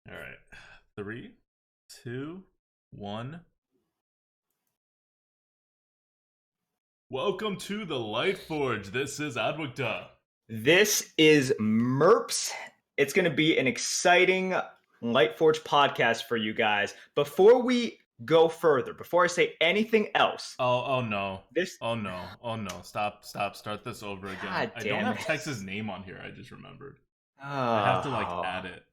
All right. 3, 2, 1. Welcome to the Lightforge. This is Adwicta. This is Merps. It's going to be an exciting Lightforge podcast for you guys. Before we go further, before I say anything else, Oh no. this Oh no. Stop. Start this over again. God I don't damn have it. Tex's name on here. I just remembered. I have to Oh, add it.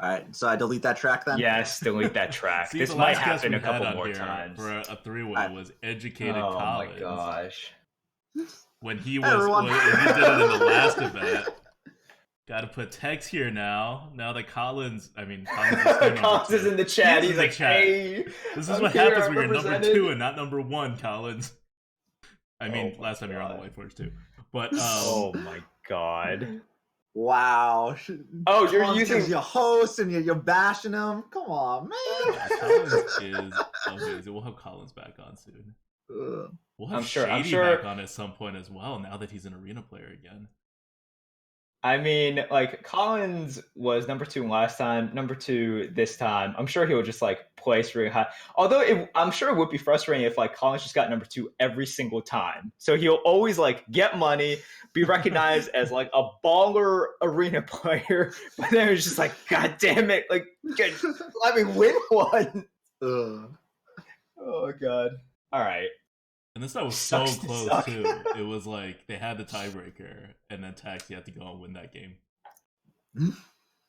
All right, so I delete that track then? yes, delete that track. See, This the might last guest happen we a had couple on more here times. for a three-way I- was Educated Oh Collins. my gosh. When he Hey, everyone. when he did it in the last event. Got to put Tex here now. Now that Collins is still Collins is in the chat. He's in the like, chat. hey. This is I'm what here, happens I'm when you're number represented. 2 and not number 1, Collins. Oh Last time you were on the God. Lightforge too. But Oh my god. Wow. Oh, you're Collins using- is your host and you're bashing him. Come on, man. Collins is amazing. We'll have Collins back on soon. Ugh. We'll have I'm sure- Shady sure- back on at some point as well, now that he's an arena player again. I mean, like, Collins was number 2 last time, number 2 this time. I'm sure he'll just, like, place really high. Although, I'm sure it would be frustrating if, like, Collins just got number 2 every single time. So he'll always, like, get money, be recognized as, like, a baller arena player. But then it's just like, God damn it. Like, let me win one. Ugh. Oh, God. All right. And this time was so Sucks to close suck. too. It was like they had the tiebreaker, and then Tex, you had to go and win that game.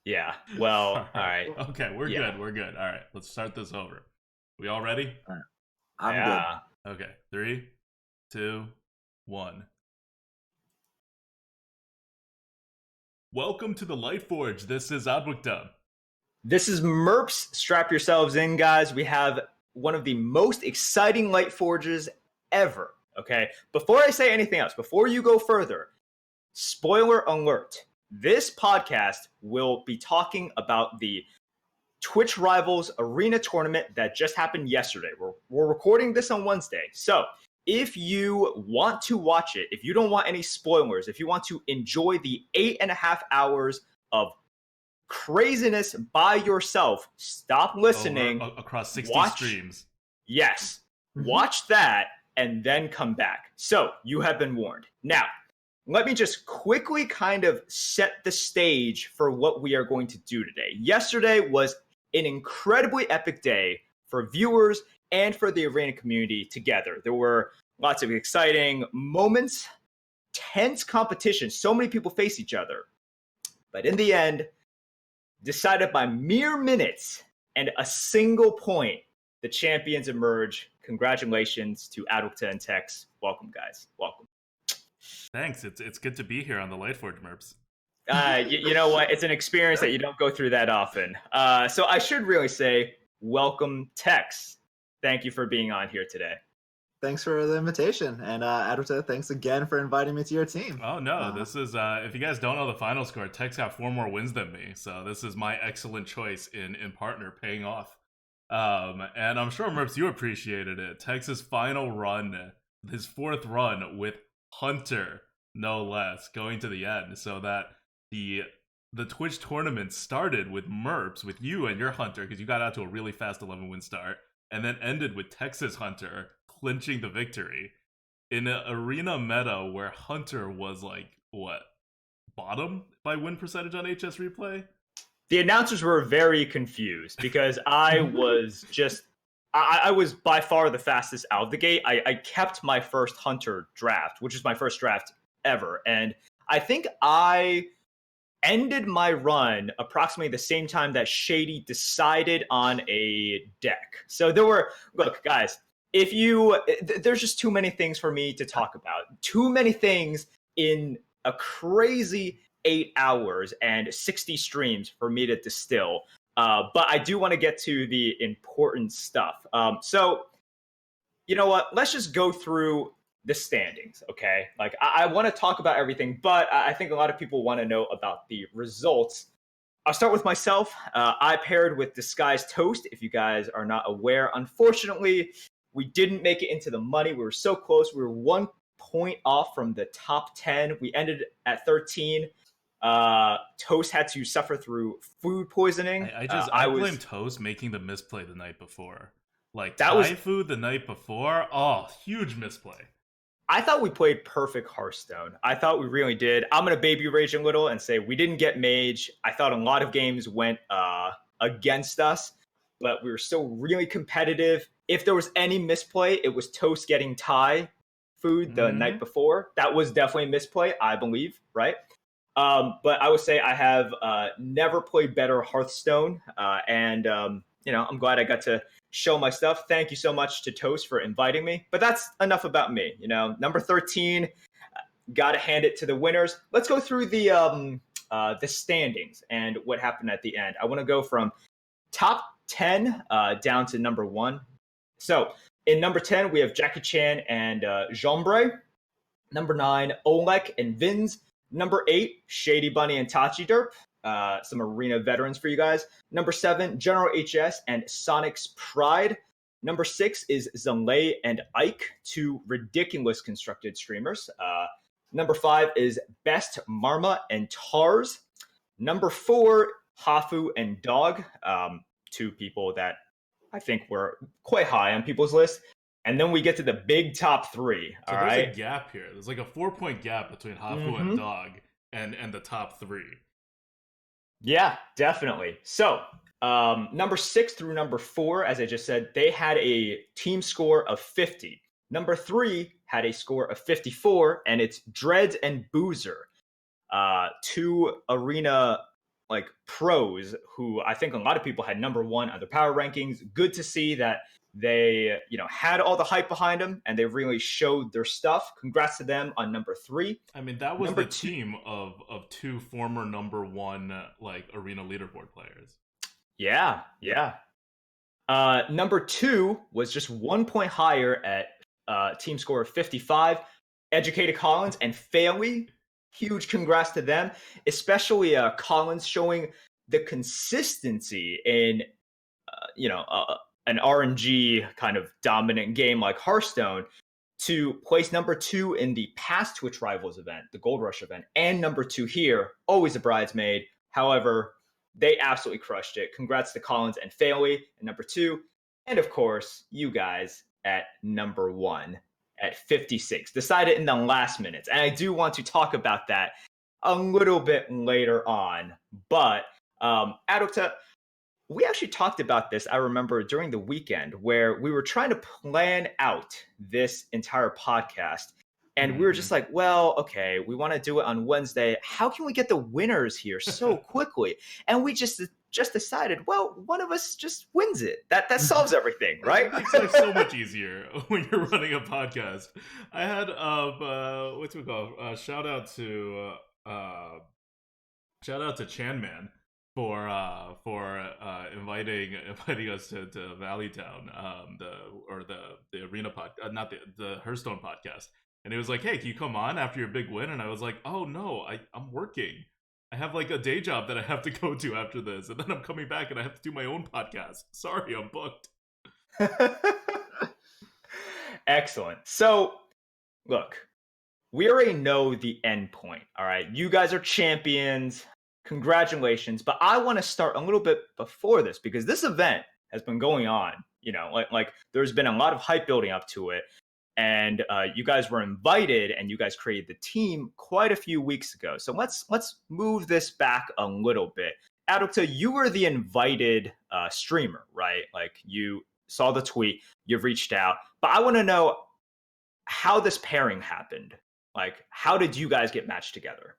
Yeah. Well, all right. Okay, we're Yeah. good. We're good. All right, let's start this over. We all ready? I'm Yeah. Okay, 3, 2, 1. Welcome to the Lightforge. This is Adwicta. This is Merps. Strap yourselves in, guys. We have one of the most exciting light forges ever. Okay. Before I say anything else, before you go further, spoiler alert. This podcast will be talking about the Twitch Rivals Arena tournament that just happened yesterday. We're recording this on Wednesday. So if you want to watch it, if you don't want any spoilers, if you want to enjoy the 8.5 hours of craziness by yourself, stop listening. Across 60 Watch. streams. Yes, good. watch that and then come back. So you have been warned. Now, let me just quickly kind of set the stage for what we are going to do today. Yesterday was an incredibly epic day for viewers and for the arena community together. There were lots of exciting moments, tense competition. So many people face each other. But in the end, decided by mere minutes and a single point, the champions emerge. Congratulations to Adwicta and Tex. Welcome, guys. Welcome. Thanks. It's good to be here on the Lightforge, Merps. You know what? It's an experience that you don't go through that often. So I should really say, welcome, Tex. Thank you for being on here today. Thanks for the invitation. And Adwicta, thanks again for inviting me to your team. Oh no, this is if you guys don't know the final score, Tex got 4 more wins than me, so this is my excellent choice in partner paying off. And I'm sure Merps, you appreciated it. Tex's final run, his 4th run with Hunter, no less, going to the end, so that the Twitch tournament started with Merps, with you and your Hunter, because you got out to a really fast 11-win start, and then ended with Texas Hunter clinching the victory in an arena meta where Hunter was like, what, bottom by win percentage on HS Replay? The announcers were very confused because I was just, I was by far the fastest out of the gate. I kept my first Hunter draft, which is my first draft ever. And I think I ended my run approximately the same time that Shady decided on a deck. So there were, look, guys, if you, there's just too many things for me to talk about. Too many things in a crazy 8 hours and 60 streams for me to distill. But I do want to get to the important stuff. So, you know what? Let's just go through the standings, okay? Like, I want to talk about everything, but I think a lot of people want to know about the results. I'll start with myself. I paired with Disguised Toast, if you guys are not aware. Unfortunately, we didn't make it into the money. We were so close. We were 1 point off from the top 10. We ended at 13. Toast had to suffer through food poisoning. I blame Toast making the misplay the night before. Like that Thai was food the night before. Oh, huge misplay. I thought we played perfect Hearthstone. I thought we really did. I'm gonna baby rage a little and say we didn't get Mage. I thought a lot of games went against us, but we were still really competitive. If there was any misplay, it was Toast getting Thai food the night before. That was definitely a misplay, I believe, right? But I would say I have never played better Hearthstone, and I'm glad I got to show my stuff. Thank you so much to Toast for inviting me. But that's enough about me. Number 13, got to hand it to the winners. Let's go through the standings and what happened at the end. I want to go from top 10 down to number 1. So in number 10, we have Jackie Chan and Jombre. Number 9, Oleg and Vins. Number 8, Shady Bunny and Tachi Derp. Some arena veterans for you guys. Number 7, General HS and Sonic's Pride. Number 6 is Zunlei and Ike, 2 ridiculous constructed streamers. Number 5 is Best Marma and Tars. Number 4, Hafu and Dog, 2 people that I think were quite high on people's list. And then we get to the big top 3. So there's a gap here. There's like a 4-point gap between Hafu and Dog and the top 3. Yeah, definitely. So number 6 through number 4, as I just said, they had a team score of 50. Number 3 had a score of 54, and it's Dreads and Boozer, 2 arena pros who I think a lot of people had number 1 on their power rankings. Good to see that they had all the hype behind them and they really showed their stuff. Congrats to them on number 3. I mean, that was number the team of 2 former number 1 arena leaderboard players. Yeah. Number 2 was just 1 point higher at team score of 55. Educated Collins and Fairley. Huge congrats to them, especially Collins showing the consistency in an RNG kind of dominant game like Hearthstone to place number 2 in the past Twitch Rivals event, the Gold Rush event, and number 2 here, always a bridesmaid. However, they absolutely crushed it. Congrats to Collins and Fairley at number 2. And of course, you guys at number 1 at 56. Decided in the last minutes. And I do want to talk about that a little bit later on. But Adokta, we actually talked about this, I remember, during the weekend where we were trying to plan out this entire podcast. And we were just like, well, okay, we want to do it on Wednesday. How can we get the winners here so quickly? And we just decided, well, one of us just wins it. That solves everything, right? It makes life so much easier when you're running a podcast. I had what's it called? Shout out to Chan Man for inviting us to Valleytown, the arena not the Hearthstone podcast. And it was like, hey, can you come on after your big win? And I was like, oh no, I'm working. I have a day job that I have to go to after this, and then I'm coming back and I have to do my own podcast. Sorry, I'm booked. Excellent. So, look, we already know the end point. All right, you guys are champions. Congratulations. But I want to start a little bit before this because this event has been going on. There's been a lot of hype building up to it. And you guys were invited and you guys created the team quite a few weeks ago. So let's move this back a little bit. Adokta, you were the invited streamer, right? You saw the tweet, you've reached out. But I want to know how this pairing happened. How did you guys get matched together?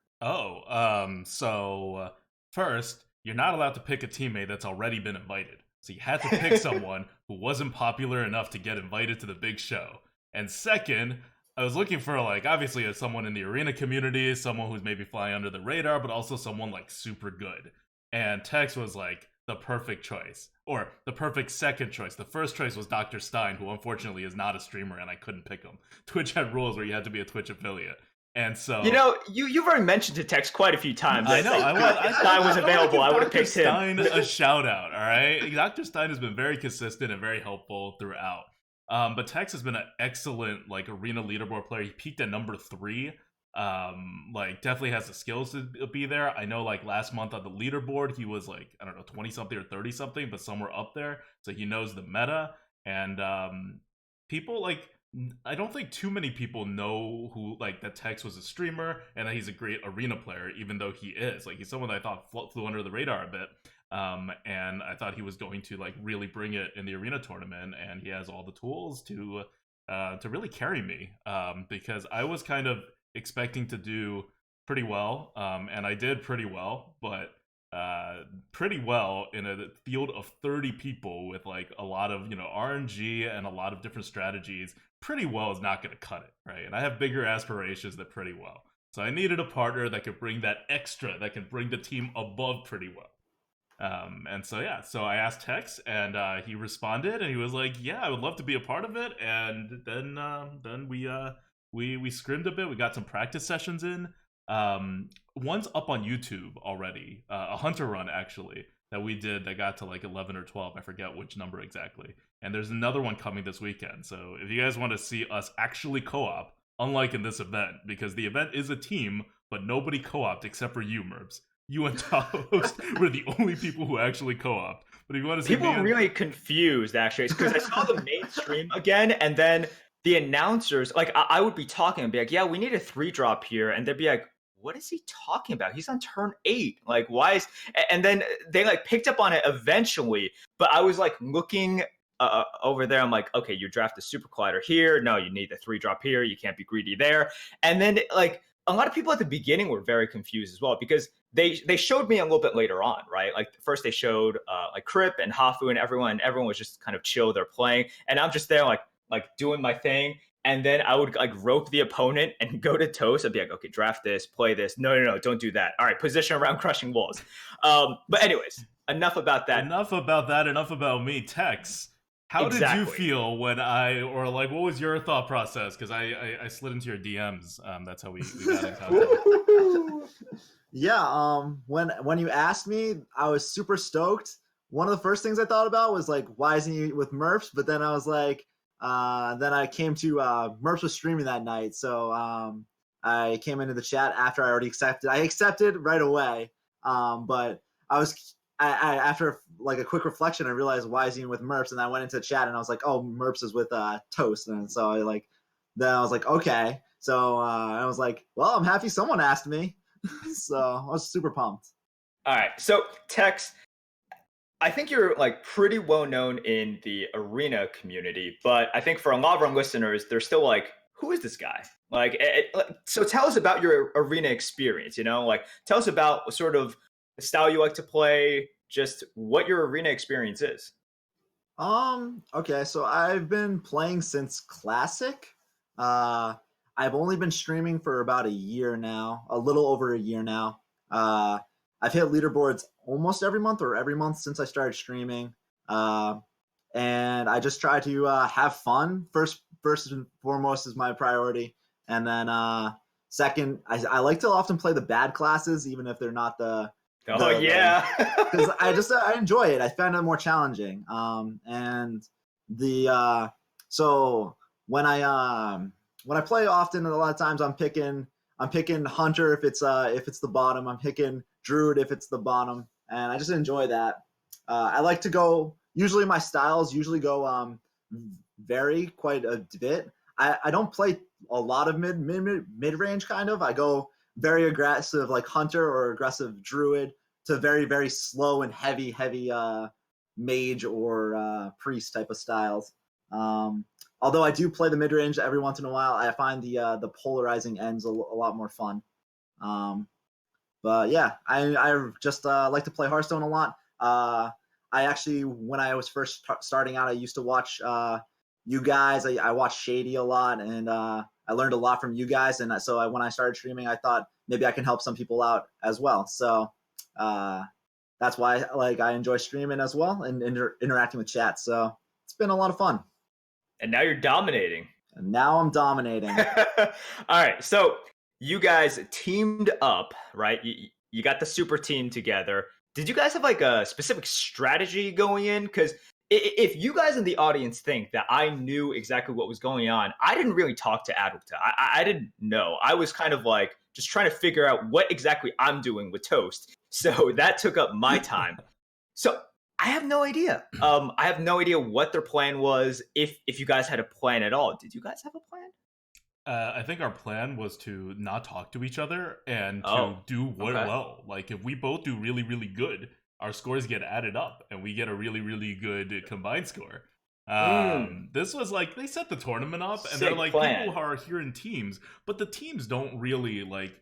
So first, you're not allowed to pick a teammate that's already been invited. So you had to pick someone who wasn't popular enough to get invited to the big show. And second, I was looking for obviously as someone in the arena community, someone who's maybe flying under the radar, but also someone super good. And Tex was the perfect choice, or the perfect second choice. The first choice was Dr. Stein, who unfortunately is not a streamer, and I couldn't pick him. Twitch had rules where you had to be a Twitch affiliate. And so you've already mentioned to Tex quite a few times. I know. If Stein was available, I would have picked Stein him. a shout out. All right, Dr. Stein has been very consistent and very helpful throughout. But Tex has been an excellent arena leaderboard player. He peaked at number 3 Like definitely has the skills to be there. I know like last month on the leaderboard he was like, I don't know, 20 something or 30 something, but somewhere up there. So he knows the meta. And people like, I don't think too many people know who like that Tex was a streamer and that he's a great arena player, even though he is. Like he's someone that I thought flew under the radar a bit. And I thought he was going to like really bring it in the arena tournament, and he has all the tools to really carry me. Because I was kind of expecting to do pretty well, and I did pretty well, but pretty well in a field of 30 people with like a lot of RNG and a lot of different strategies. Pretty well is not going to cut it, right? And I have bigger aspirations than pretty well, so I needed a partner that could bring that extra, that can bring the team above pretty well. And so yeah, so I asked Tex, and he responded, and he was like, "Yeah, I would love to be a part of it." And then we scrimmed a bit. We got some practice sessions in. One's up on YouTube already, a hunter run actually that we did that got to like 11 or 12. I forget which number exactly. And there's another one coming this weekend. So if you guys want to see us actually co-op, unlike in this event, because the event is a team, but nobody co-opted except for you, Merps. You and Toast were the only people who actually co-opted. But if you want to see people are really confused actually, because I saw the main stream again, and then the announcers, like I would be talking and be like, "Yeah, we need a 3-drop here," and they'd be like, "What is he talking about? He's on turn 8. Like, why is?" And then they like picked up on it eventually. But I was like looking over there. I'm like, "Okay, you draft the super collider here. No, you need the 3-drop here. You can't be greedy there." And then like a lot of people at the beginning were very confused as well, because they showed me a little bit later on, right? Like first they showed like Crip and Hafu and everyone was just kind of chill. They're playing, and I'm just there like doing my thing. And then I would like rope the opponent and go to Toast. I'd be like, "Okay, draft this, play this. No, don't do that. All right, position around crushing walls." But anyways, enough about that. Enough about me. Tex, how did you feel when what was your thought process? Because I slid into your DMs. That's how we got in contact. Yeah, when you asked me, I was super stoked. One of the first things I thought about was like, why isn't he with Murphs? But then I was like, then I came to Murphs was streaming that night, so I came into the chat after I already accepted. I accepted right away, but I after like a quick reflection, I realized, why is he with Murphs? And I went into the chat and I was like, oh, Murphs is with Toast, and so then I was like, okay. So I was like, well, I'm happy someone asked me. So I was super pumped. All right, so Tex, I think you're like pretty well known in the arena community, but I think for a lot of our listeners, they're still like, who is this guy? Like, so tell us about your arena experience. Like tell us about sort of the style you like to play, just what your arena experience is. Okay, so I've been playing since Classic. I've only been streaming for about a year now, a little over a year now. I've hit leaderboards almost every month or every month since I started streaming. And I just try to have fun. First and foremost is my priority. And then second, I like to often play the bad classes, even if they're not the... yeah. Because I enjoy it. I find it more challenging. So when I play often, a lot of times I'm picking Hunter if it's the bottom. I'm picking Druid if it's the bottom, and I just enjoy that. I like to go. Usually my styles go vary quite a bit. I don't play a lot of mid range kind of. I go very aggressive like Hunter or aggressive Druid to very, very slow and heavy mage or priest type of styles. Although I do play the mid range every once in a while, I find the polarizing ends a lot more fun. But yeah, I just like to play Hearthstone a lot. I actually, when I was first starting out, I used to watch you guys. I watched Shady a lot, and I learned a lot from you guys. And so when I started streaming, I thought maybe I can help some people out as well. So that's why I enjoy streaming as well and interacting with chat. So it's been a lot of fun. And now you're dominating. And now I'm dominating. All right, so you guys teamed up, right? You got the super team together. Did you guys have like a specific strategy going in? Because if you guys in the audience think that I knew exactly what was going on, I didn't really talk to Adulta. I didn't know. I was kind of like just trying to figure out what exactly I'm doing with Toast. So that took up my time. So I have no idea. I have no idea what their plan was. If you guys had a plan at all, did you guys have a plan? I think our plan was to not talk to each other and to Oh, do okay. well. Like, if we both do really, really good, our scores get added up and we get a really, really good combined score. This was like, they set the tournament up and they're Sick like, plan. people are here in teams, but the teams don't really like,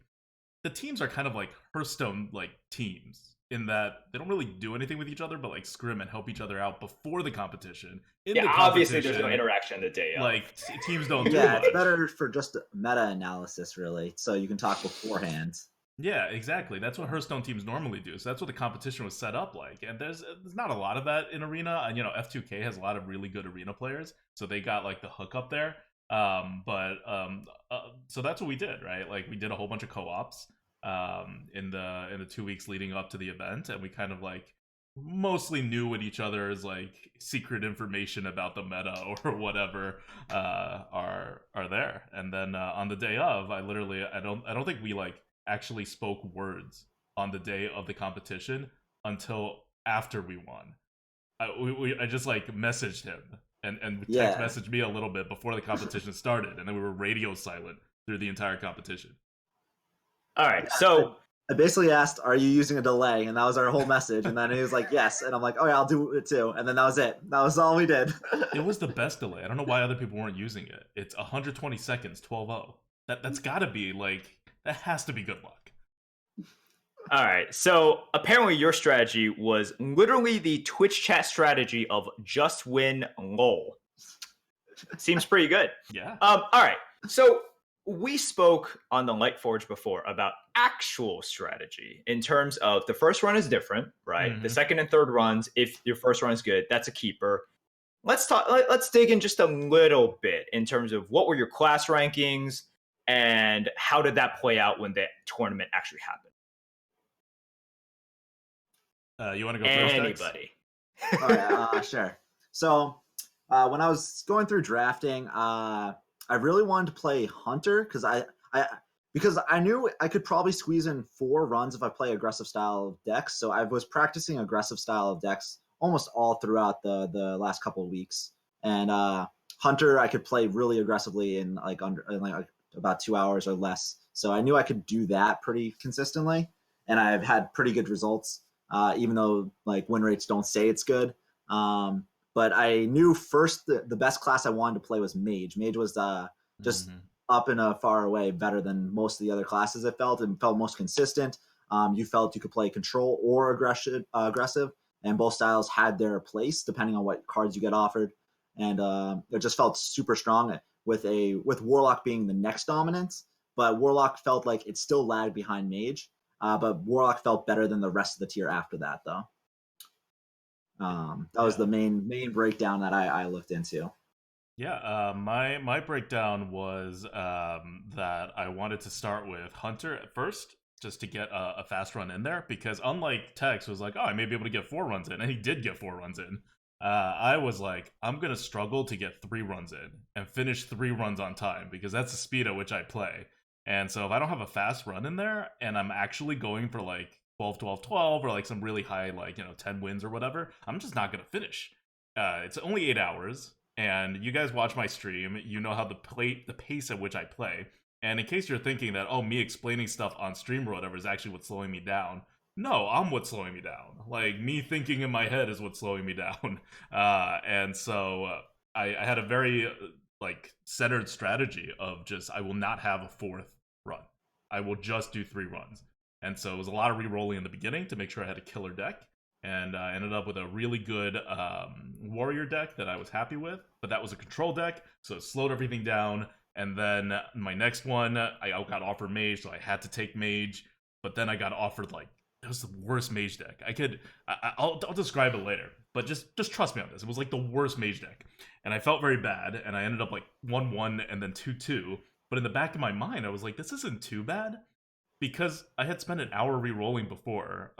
the teams are kind of like Hearthstone like teams in that they don't really do anything with each other but like scrim and help each other out before the competition. In Yeah, the obviously there's no competition, interaction the day of. like teams don't do Yeah, much. it's better for just meta analysis, really, so you can talk beforehand. Yeah, exactly. That's what Hearthstone teams normally do. So that's what the competition was set up like. And there's not a lot of that in Arena. And you know, F2K has a lot of really good Arena players, so they got like the hook up there. So that's what we did, right? Like we did a whole bunch of co-ops in the 2 weeks leading up to the event, and we kind of like mostly knew what each other's like secret information about the meta or whatever are there. And then on the day of, I don't think we like actually spoke words on the day of the competition until after we won. I just like messaged him and text Yeah. messaged me a little bit before the competition started, and then we were radio silent through the entire competition. All right, so I basically asked, "Are you using a delay?" And that was our whole message. And then he was like, "Yes." And I'm like, "Oh yeah, I'll do it too." And then that was it. That was all we did. It was the best delay. I don't know why other people weren't using it. It's 120 seconds, 12-0. That's got to be like, that has to be good luck. all right, so apparently your strategy was literally the Twitch chat strategy of just win lol. Seems pretty good. Yeah. All right, so we spoke on the Lightforge before about actual strategy in terms of the first run is different, right? Mhm. The second and third runs, if your first run is good, that's a keeper. Let's dig in just a little bit in terms of what were your class rankings and how did that play out when the tournament actually happened. You want to go first, Dex? Anybody? All right, sure. So when I was going through drafting, I really wanted to play Hunter because I knew I could probably squeeze in 4 runs if I play aggressive style of decks. So I was practicing aggressive style of decks almost all throughout the last couple of weeks. And Hunter, I could play really aggressively in like about 2 hours or less. So I knew I could do that pretty consistently, and I've had pretty good results, even though like win rates don't say it's good. But I knew first the best class I wanted to play was Mage. Mage was just up and far away better than most of the other classes. It felt most consistent. You felt you could play control or aggressive, and both styles had their place depending on what cards you get offered. And it just felt super strong with Warlock being the next dominance. But Warlock felt like it still lagged behind Mage. But Warlock felt better than the rest of the tier after that, though. That was the main breakdown that I looked into. Yeah, my breakdown was that I wanted to start with Hunter at first, just to get a fast run in there, because unlike Tex was like, oh, I may be able to get 4 runs in, and he did get 4 runs in. I was like, I'm gonna struggle to get 3 runs in and finish 3 runs on time, because that's the speed at which I play. And so if I don't have a fast run in there, and I'm actually going for like 12, 12, 12, or like some really high, like, 10 wins or whatever, I'm just not gonna finish. It's only 8 hours, and you guys watch my stream, you know how the pace at which I play. And in case you're thinking that, oh, me explaining stuff on stream or whatever is actually what's slowing me down, no, I'm what's slowing me down. Like, me thinking in my head is what's slowing me down. And so I had a very like centered strategy of just, I will not have a 4th run. I will just do 3 runs. And so it was a lot of re-rolling in the beginning to make sure I had a killer deck. And I ended up with a really good warrior deck that I was happy with. But that was a control deck, so it slowed everything down. And then my next one, I got offered mage, so I had to take mage. But then I got offered, like, it was the worst mage deck. I'll describe it later, but just trust me on this. It was like the worst mage deck. And I felt very bad, and I ended up like 1-1 and then 2-2. But in the back of my mind, I was like, this isn't too bad, because I had spent an hour re-rolling before,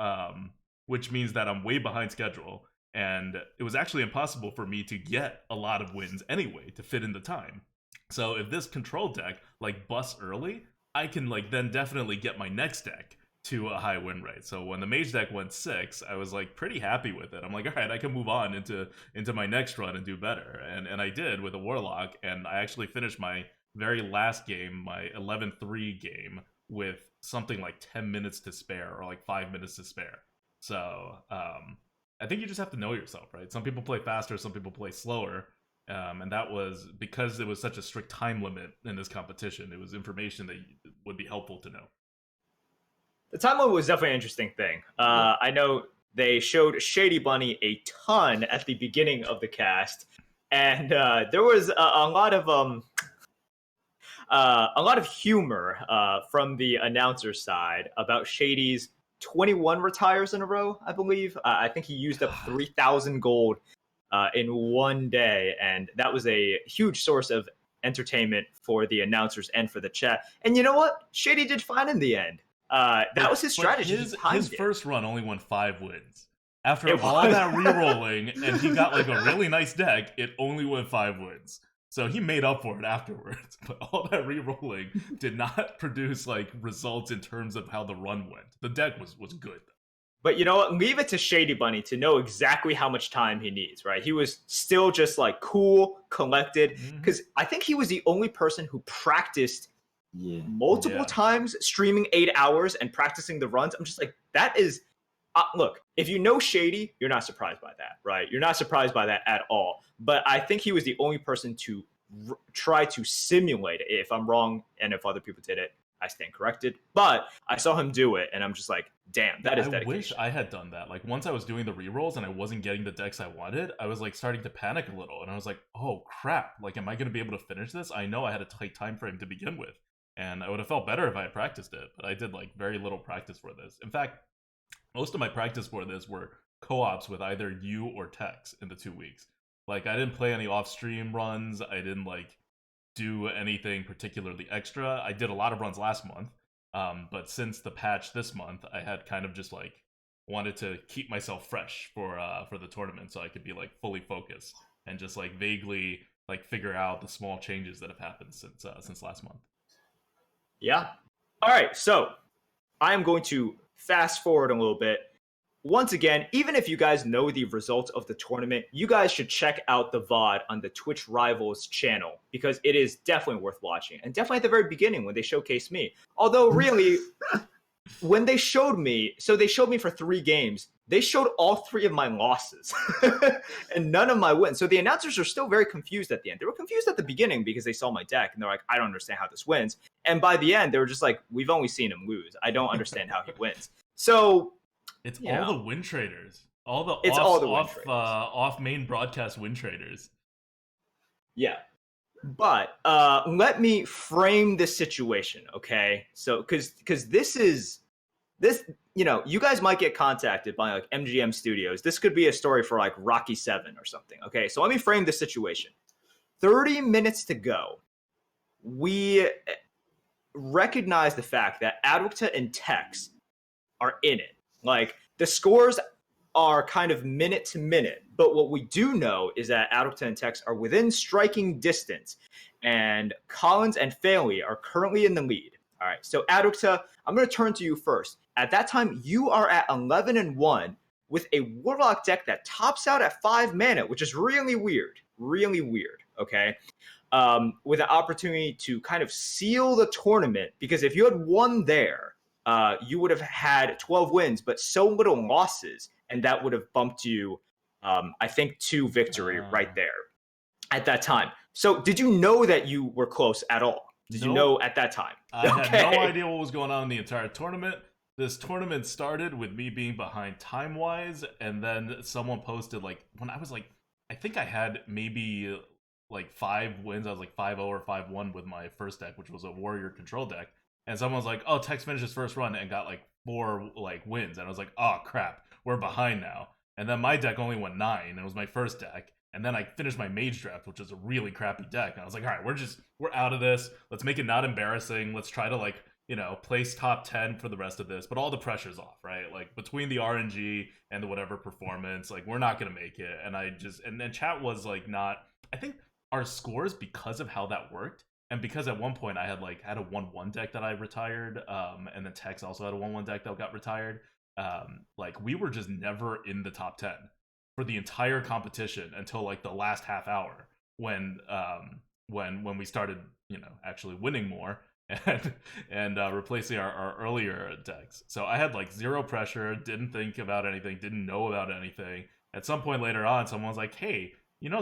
which means that I'm way behind schedule. and it was actually impossible for me to get a lot of wins anyway to fit in the time. So if this control deck like busts early, I can like then definitely get my next deck to a high win rate. So when the mage deck went 6, I was like pretty happy with it. I'm like, all right, I can move on into my next run and do better. And I did with a warlock, and I actually finished my very last game, my 11-3 game, with something like 10 minutes to spare, or like 5 minutes to spare. So I think you just have to know yourself, right? Some people play faster, some people play slower. And that was because there was such a strict time limit in this competition. It was information that would be helpful to know. The time limit was definitely an interesting thing. I know they showed Shady Bunny a ton at the beginning of the cast, and there was a lot of humor from the announcer side about Shady's 21 retires in a row, I believe. I think he used up 3,000 gold in one day, and that was a huge source of entertainment for the announcers and for the chat. And you know what? Shady did fine in the end. That was his strategy. His first run only won 5 wins. After all that re-rolling, and he got like a really nice deck, it only won 5 wins. So he made up for it afterwards. But all that re-rolling did not produce like results in terms of how the run went. The deck was good. But you know what? Leave it to Shady Bunny to know exactly how much time he needs, right? He was still just like cool, collected, because I think he was the only person who practiced multiple times, streaming 8 hours and practicing the runs. I'm just like, that is, look, if you know Shady, you're not surprised by that, right? You're not surprised by that at all. But I think he was the only person to try to simulate it. If I'm wrong, and if other people did it, I stand corrected. But I saw him do it, and I'm just like, damn, that is dedication. I wish I had done that. Like, once I was doing the rerolls and I wasn't getting the decks I wanted, I was like starting to panic a little, and I was like, oh crap, like, am I going to be able to finish this? I know I had a tight time frame to begin with, and I would have felt better if I had practiced it, but I did like very little practice for this. In fact, most of my practice for this were co-ops with either you or Tex in the 2 weeks. Like, I didn't play any off-stream runs, I didn't like do anything particularly extra. I did a lot of runs last month, but since the patch this month, I had kind of just like wanted to keep myself fresh for the tournament, so I could be like fully focused and just like vaguely like figure out the small changes that have happened since last month. Yeah. All right. So I am going to fast forward a little bit. Once again, even if you guys know the results of the tournament, you guys should check out the VOD on the Twitch Rivals channel, because it is definitely worth watching. And definitely at the very beginning when they showcased me. Although really, when they showed me, so they showed me for 3 games, they showed all 3 of my losses and none of my wins. So the announcers are still very confused at the end. They were confused at the beginning because they saw my deck and they're like, I don't understand how this wins. And by the end, they were just like, we've only seen him lose. I don't understand how he wins. So it's all the win traders. Off main broadcast win traders. Yeah. But let me frame this situation, okay? So because this, you know, you guys might get contacted by like MGM Studios. This could be a story for like Rocky 7 or something, okay? So let me frame the situation. 30 minutes to go. We recognize the fact that Adwicta and Tex are in it. Like, the scores are kind of minute to minute, but what we do know is that Adwicta and Tex are within striking distance, and Collins and Faley are currently in the lead. All right, so Adwicta, I'm going to turn to you first. At that time, you are at 11-1 with a Warlock deck that tops out at 5 mana, which is really weird, okay? With an opportunity to kind of seal the tournament, because if you had won there, you would have had 12 wins, but so little losses, and that would have bumped you, I think, to victory right there at that time. So did you know that you were close at all? Did you know at that time? I had no idea what was going on in the entire tournament. This tournament started with me being behind time-wise, and then someone posted, like, when I was like, I think I had maybe like 5 wins. I was like 5-0 or 5-1 with my first deck, which was a warrior control deck. And someone was like, oh, Tex finished his first run and got like 4 like wins. And I was like, oh crap, we're behind now. And then my deck only went 9, and it was my first deck. And then I finished my mage draft, which is a really crappy deck. And I was like, all right, we're out of this. Let's make it not embarrassing. Let's try to like place top 10 for the rest of this, but all the pressure's off, right? Like between the RNG and the whatever performance, like we're not gonna make it. And and then chat was like not. I think our scores, because of how that worked, and because at one point I had a 1-1 deck that I retired, and then Tex also had a 1-1 deck that got retired. Like we were just never in the top 10 for the entire competition until like the last half hour when we started, actually winning more and replacing our earlier decks. So I had like zero pressure, didn't think about anything, didn't know about anything. At some point later on, someone was like, "Hey,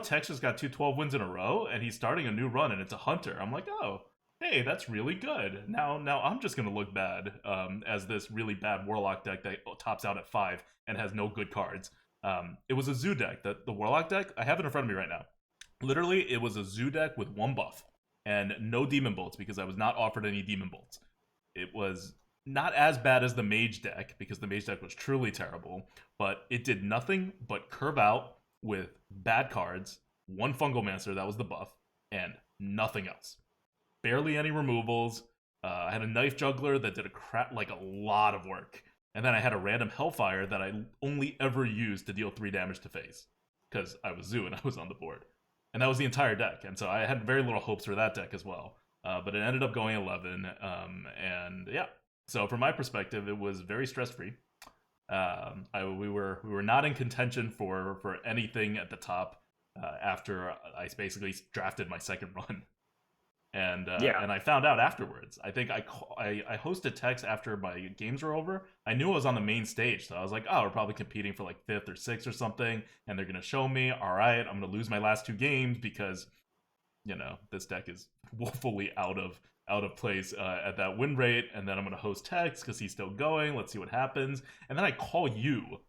Tex has got 2-12 wins in a row, and he's starting a new run, and it's a Hunter." I'm like, "Oh, hey, that's really good. Now I'm just gonna look bad as this really bad Warlock deck that tops out at 5 and has no good cards." It was a Zoo deck. The Warlock deck, I have it in front of me right now. Literally, it was a Zoo deck with 1 buff and no Demon Bolts because I was not offered any Demon Bolts. It was not as bad as the Mage deck because the Mage deck was truly terrible, but it did nothing but curve out with bad cards, 1 Fungal Mancer, that was the buff, and nothing else. Barely any removals. I had a Knife Juggler that did a lot of work. And then I had a random Hellfire that I only ever used to deal 3 damage to face because I was Zoo and I was on the board. And that was the entire deck. And so I had very little hopes for that deck as well. But it ended up going 11. And yeah, so from my perspective, it was very stress-free. We were not in contention for anything at the top after I basically drafted my second run. And I found out afterwards. I think I hosted Tex after my games were over. I knew I was on the main stage, so I was like, "Oh, we're probably competing for like 5th or 6th or something," and they're gonna show me. All right, I'm gonna lose my last 2 games because, this deck is woefully out of place at that win rate. And then I'm gonna host Tex because he's still going. Let's see what happens. And then I call you.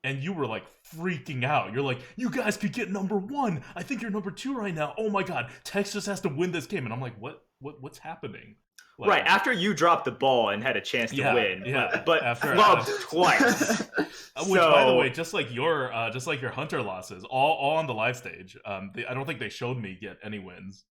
And you were like freaking out. You're like, "You guys could get number 1. I think you're number 2 right now. Oh my god, Tex just has to win this game." And I'm like, what's happening? Like, right after you dropped the ball and had a chance to win, but flubbed twice. Which, by the way, just like your Hunter losses, all on the live stage. I don't think they showed me get any wins.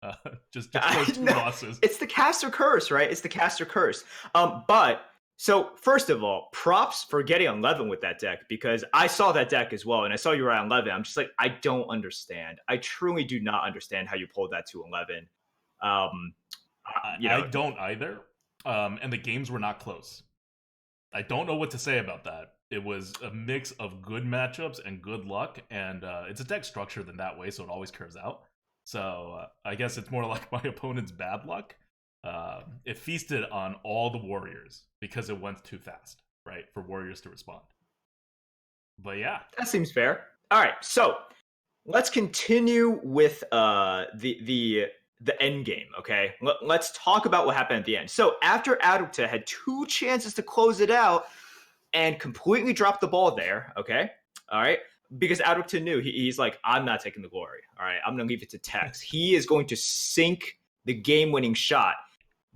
Just those 2 losses. It's the caster curse, right? It's the caster curse. But. So, first of all, props for getting 11 with that deck, because I saw that deck as well, and I saw you were at 11. I'm just like, I don't understand. I truly do not understand how you pulled that to 11. I don't either. And the games were not close. I don't know what to say about that. It was a mix of good matchups and good luck, and it's a deck structured in that way, so it always curves out. So I guess it's more like my opponent's bad luck. It feasted on all the warriors because it went too fast, right? For warriors to respond. But yeah. That seems fair. All right, so let's continue with the end game, okay? Let's talk about what happened at the end. So after Adukta had 2 chances to close it out and completely dropped the ball there, okay? All right? Because Adukta knew, he's like, "I'm not taking the glory, all right? I'm going to leave it to Tex. He is going to sink the game-winning shot."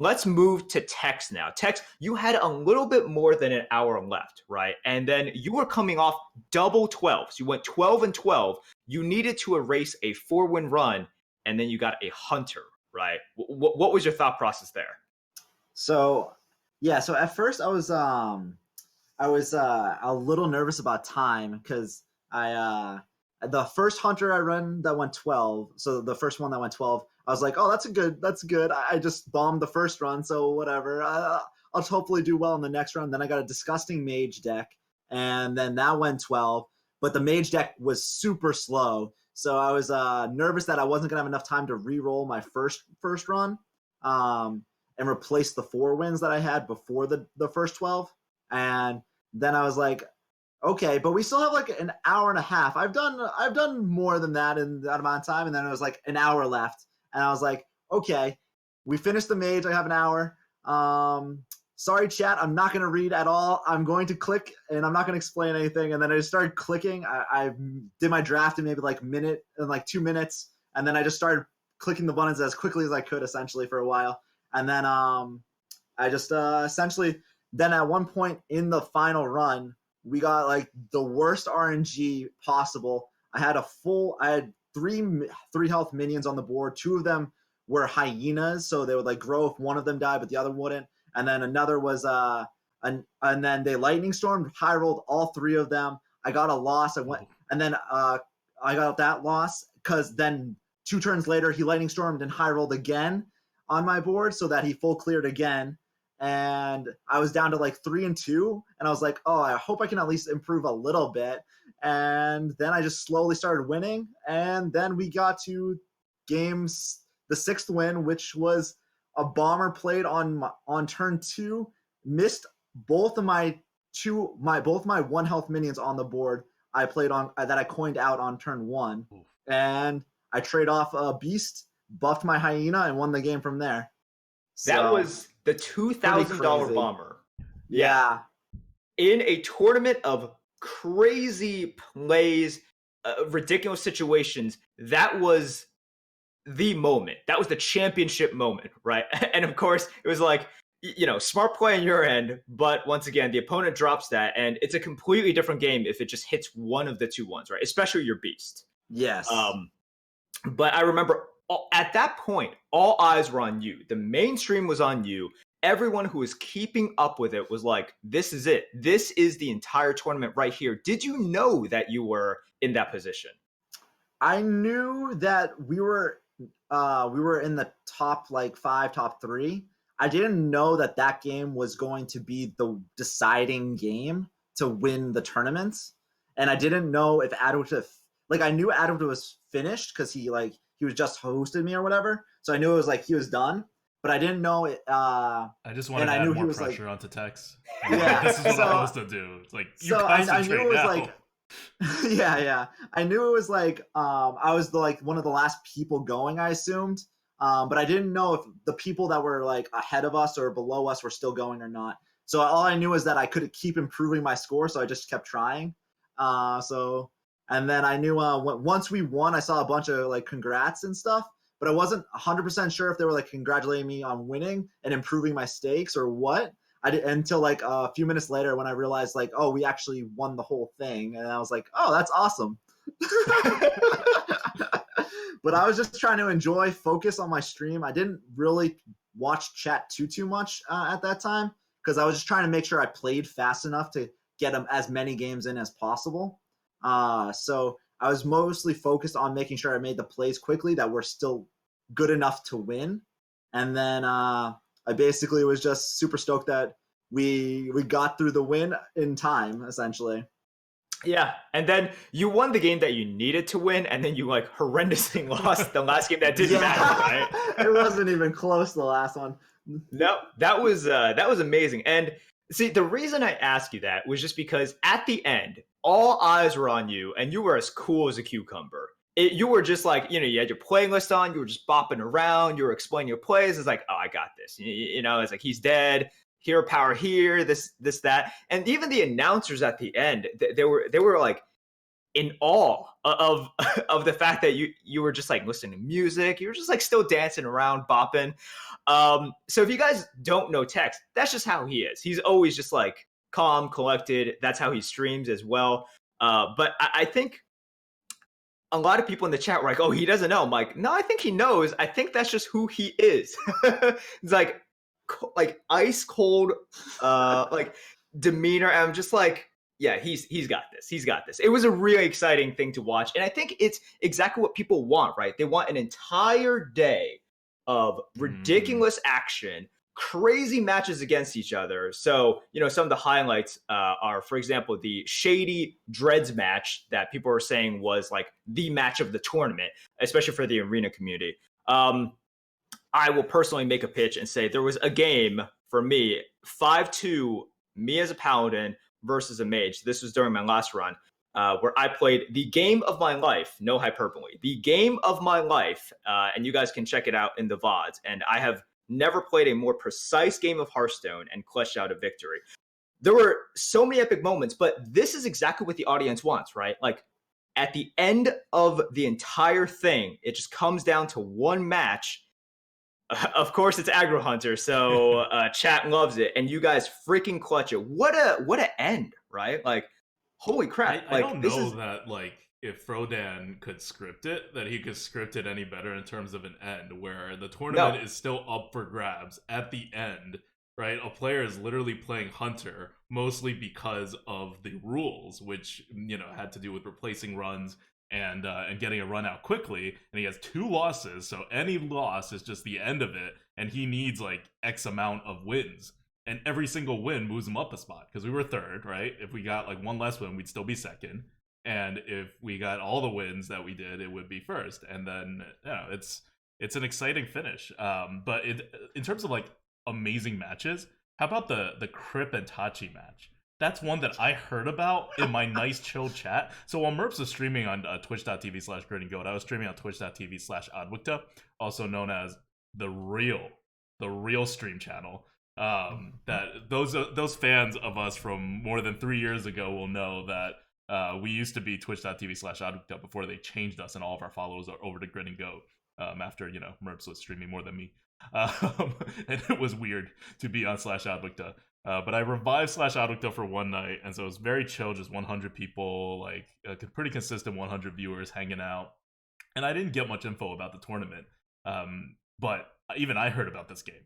Let's move to Tex now. Tex, you had a little bit more than an hour left, right? And then you were coming off double 12s. You went 12-12. You needed to erase a 4-win run, and then you got a Hunter, right? What was your thought process there? So at first I was a little nervous about time because the first Hunter I run that went 12, so the first one that went 12, I was like, "Oh, that's good. I just bombed the first run, so whatever. I'll hopefully do well in the next run." Then I got a disgusting Mage deck, and then that went 12, but the Mage deck was super slow, so I was nervous that I wasn't gonna have enough time to re-roll my first run, and replace the 4 wins that I had before the first 12. And then I was like, "Okay, but we still have like an hour and a half. I've done more than that in that amount of time." And then it was like an hour left, and I was like, "Okay, we finished the Mage. I have an hour. Sorry, chat. I'm not gonna read at all. I'm going to click, and I'm not gonna explain anything." And then I just started clicking. I did my draft in maybe like 2 minutes, and then I just started clicking the buttons as quickly as I could, essentially, for a while. And then I just essentially then at one point in the final run, we got like the worst RNG possible. I had 3 health minions on the board. 2 of them were hyenas, so they would like grow if one of them died, but the other wouldn't. and then another was and then they lightning stormed, high rolled all three of them. I got a loss. I went, and then I got that loss because then 2 turns later he lightning stormed and high rolled again on my board so that he full cleared again. And I was down to like 3-2, and I was like, oh, I hope I can at least improve a little bit. And then I just slowly started winning, and then we got to games, the 6th win, which was a bomber played on turn 2, missed both of my 1 health minions on the board. I played on that I coined out on turn 1, and I trade off a beast, buffed my hyena, and won the game from there. That was the $2,000 bomber. Yeah. In a tournament of crazy plays, ridiculous situations, that was the moment. That was the championship moment, right? And of course, it was like, smart play on your end, but once again, the opponent drops that, and it's a completely different game if it just hits one of the 2 ones, right? Especially your beast. Yes. But I remember at that point, all eyes were on you. The mainstream was on you. Everyone who was keeping up with it was like, this is it. This is the entire tournament right here. Did you know that you were in that position? I knew that we were in the top 5, top 3. I didn't know that game was going to be the deciding game to win the tournament. And I didn't know if Adwood, I knew Adwood was finished because he was just hosted me or whatever. So I knew it was he was done, but I didn't know it. I just wanted to add more pressure onto Tex. Yeah, this is what I'm supposed to do. It's like, you concentrate I knew it was now. yeah. I knew it was I was one of the last people going, I assumed. But I didn't know if the people that were ahead of us or below us were still going or not. So all I knew is that I could keep improving my score, so I just kept trying. And then I knew once we won, I saw a bunch of congrats and stuff, but I wasn't 100% sure if they were congratulating me on winning and improving my stakes or what. I did until a few minutes later when I realized oh, we actually won the whole thing, and I was like, oh, that's awesome. But I was just trying to focus on my stream. I didn't really watch chat too much at that time because I was just trying to make sure I played fast enough to get as many games in as possible. So I was mostly focused on making sure I made the plays quickly that were still good enough to win. And then I basically was just super stoked that we got through the win in time, essentially. Yeah, and then you won the game that you needed to win, and then you horrendously lost the last game that didn't matter, right? It wasn't even close, the last one. No, that was amazing. And see, the reason I asked you that was just because at the end, all eyes were on you, and you were as cool as a cucumber. You were just you had your playlist on, you were just bopping around, you were explaining your plays. It's oh, I got this. It's he's dead. Hero power here, this, that, and even the announcers at the end, they were in awe of the fact that you were just listening to music, you were just still dancing around, bopping. So if you guys don't know Tex, that's just how he is. He's always just calm, collected. That's how he streams as well. But I think a lot of people in the chat were oh, he doesn't know. I'm no, I think he knows. I think that's just who he is. It's ice cold demeanor. I'm just yeah, he's got this. It was a really exciting thing to watch, and I think it's exactly what people want, right? They want an entire day of ridiculous action, crazy matches against each other. So some of the highlights are, for example, the Shady Dreads match that people are saying was the match of the tournament, especially for the arena community. I will personally make a pitch and say there was a game for me, 5-2, me as a paladin versus a mage. This was during my last run, where I played the game of my life, no hyperbole, the game of my life, and you guys can check it out in the VODs. And I have never played a more precise game of Hearthstone and clutched out a victory. There were so many epic moments, but this is exactly what the audience wants, right? At the end of the entire thing, it just comes down to one match. Of course, it's Aggro Hunter, so chat loves it, and you guys freaking clutch it. What a end, right? Holy crap! I don't know that if Frodan could script it, that he could script it any better in terms of an end, where the tournament is still up for grabs at the end. right? A player is literally playing Hunter mostly because of the rules, which had to do with replacing runs and getting a run out quickly. And he has 2 losses, so any loss is just the end of it, and he needs like X amount of wins. And every single win moves him up a spot because we were third, right? If we got like one less win, we'd still be second. And if we got all the wins that we did, it would be first. And then it's an exciting finish. But in terms of like amazing matches, how about the Crip and Tachi match? That's one that I heard about in my nice chill chat. So while Merps was streaming on twitch.tv/grittygoat, I was streaming on twitch.tv/oddwicta, also known as the real stream channel. That those fans of us from more than 3 years ago will know that we used to be twitch.tv/oddwicta before they changed us and all of our followers are over to Grit and Goat after Merps was streaming more than me. And it was weird to be on /oddwicta. But I revived /oddwicta for one night, and so it was very chill, just 100 people, like a pretty consistent 100 viewers hanging out. And I didn't get much info about the tournament, but even I heard about this game.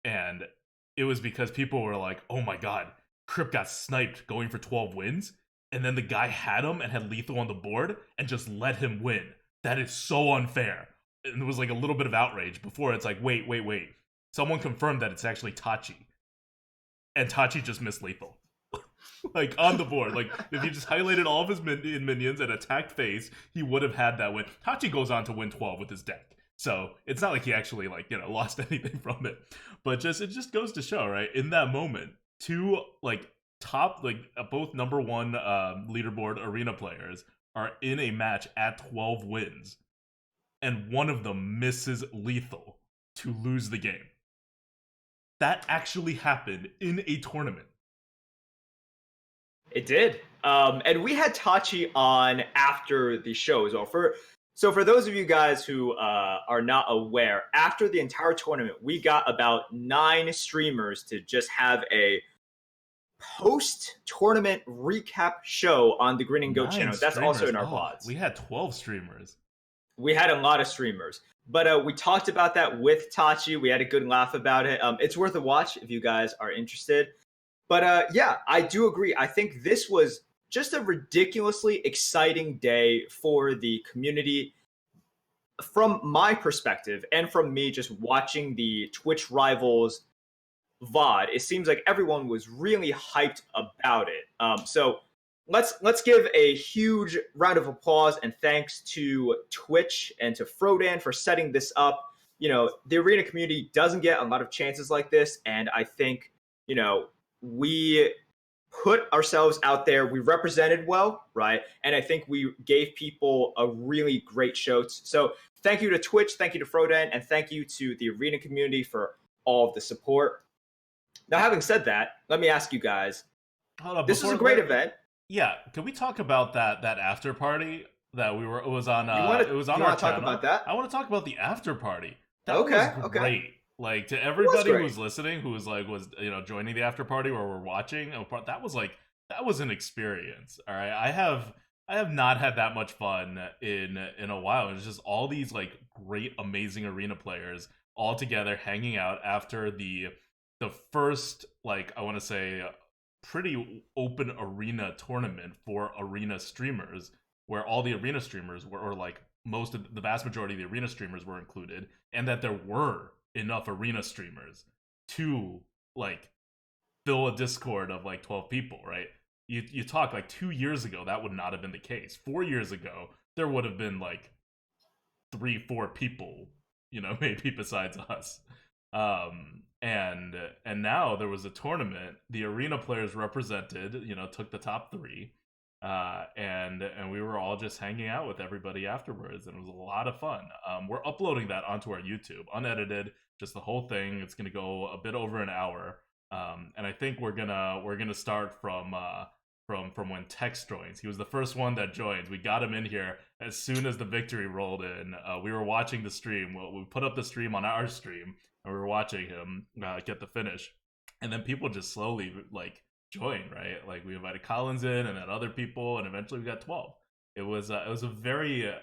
And it was because people were like, oh my god, Crip got sniped going for 12 wins, and then the guy had him and had lethal on the board and just let him win. That is so unfair. And there was like a little bit of outrage before it's like, wait. Someone confirmed that it's actually Tachi. And Tachi just missed lethal. Like, on the board. Like, if he just highlighted all of his minions and attacked face, he would have had that win. Tachi goes on to win 12 with his deck. So, it's not like he actually, like, lost anything from it. But it just goes to show, right? In that moment, two, like, top, like, both number one leaderboard arena players are in a match at 12 wins. And one of them misses lethal to lose the game. That actually happened in a tournament. It did. And we had Tachi on after the show as well. So for those of you guys who are not aware, after the entire tournament, we got about 9 streamers to just have a post-tournament recap show on the Grin and Go channel. That's also in our VODs. We had 12 streamers. We had a lot of streamers. But we talked about that with Tachi. We had a good laugh about it. It's worth a watch if you guys are interested. But yeah, I do agree. I think this was just a ridiculously exciting day for the community. From my perspective, and from me just watching the Twitch Rivals VOD, it seems like everyone was really hyped about it. So let's give a huge round of applause and thanks to Twitch and to Frodan for setting this up. The arena community doesn't get a lot of chances like this, and I think, we put ourselves out there. We represented well, right? And I think we gave people a really great show. So thank you to Twitch, thank you to Frodan, and thank you to the arena community for all of the support. Now, having said that, let me ask you guys, this was a great event. Yeah, can we talk about that after party that it was on our channel? You want to talk about that? I want to talk about the after party. That was great. Like, to everybody who's listening, who was joining the after party or we're watching, that was an experience. All right, I have not had that much fun in a while. It's just all these like great, amazing arena players all together hanging out after the first, like, I want to say, pretty open arena tournament for arena streamers, where all the arena streamers were, or like the vast majority of the arena streamers were included, and that there were enough arena streamers to like fill a Discord of like 12 people, right? You talk like 2 years ago, that would not have been the case. 4 years ago, there would have been like 3-4 people, maybe besides us. And now there was a tournament. The arena players represented, took the top 3, and we were all just hanging out with everybody afterwards, and it was a lot of fun. We're uploading that onto our YouTube, unedited, just the whole thing. It's gonna go a bit over an hour, and I think we're gonna start from when Tex joins. He was the first one that joined. We got him in here as soon as the victory rolled in. We were watching the stream. We put up the stream on our stream, and we were watching him get the finish, and then people just slowly like join, right? Like, we invited Collins in, and then other people, and eventually we got 12. It was a very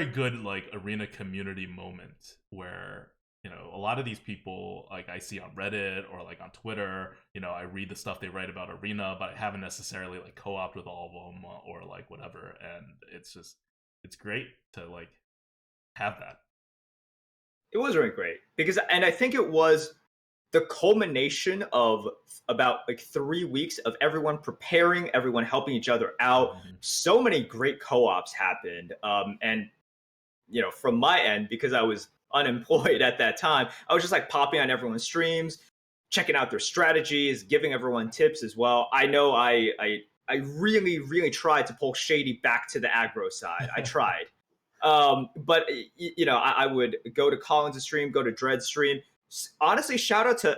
good like arena community moment where a lot of these people, like, I see on Reddit or like on Twitter, I read the stuff they write about Arena, but I haven't necessarily like co-opted with all of them or like whatever. And it's great to like have that. It was really great and I think it was the culmination of about like 3 weeks of everyone preparing, everyone helping each other out. So many great co-ops happened. And from my end, because I was unemployed at that time, I was just like popping on everyone's streams, checking out their strategies, giving everyone tips as well. I know I really, really tried to pull Shady back to the aggro side. I tried. But I would go to Collins' stream, go to Dread's stream. Honestly, shout out to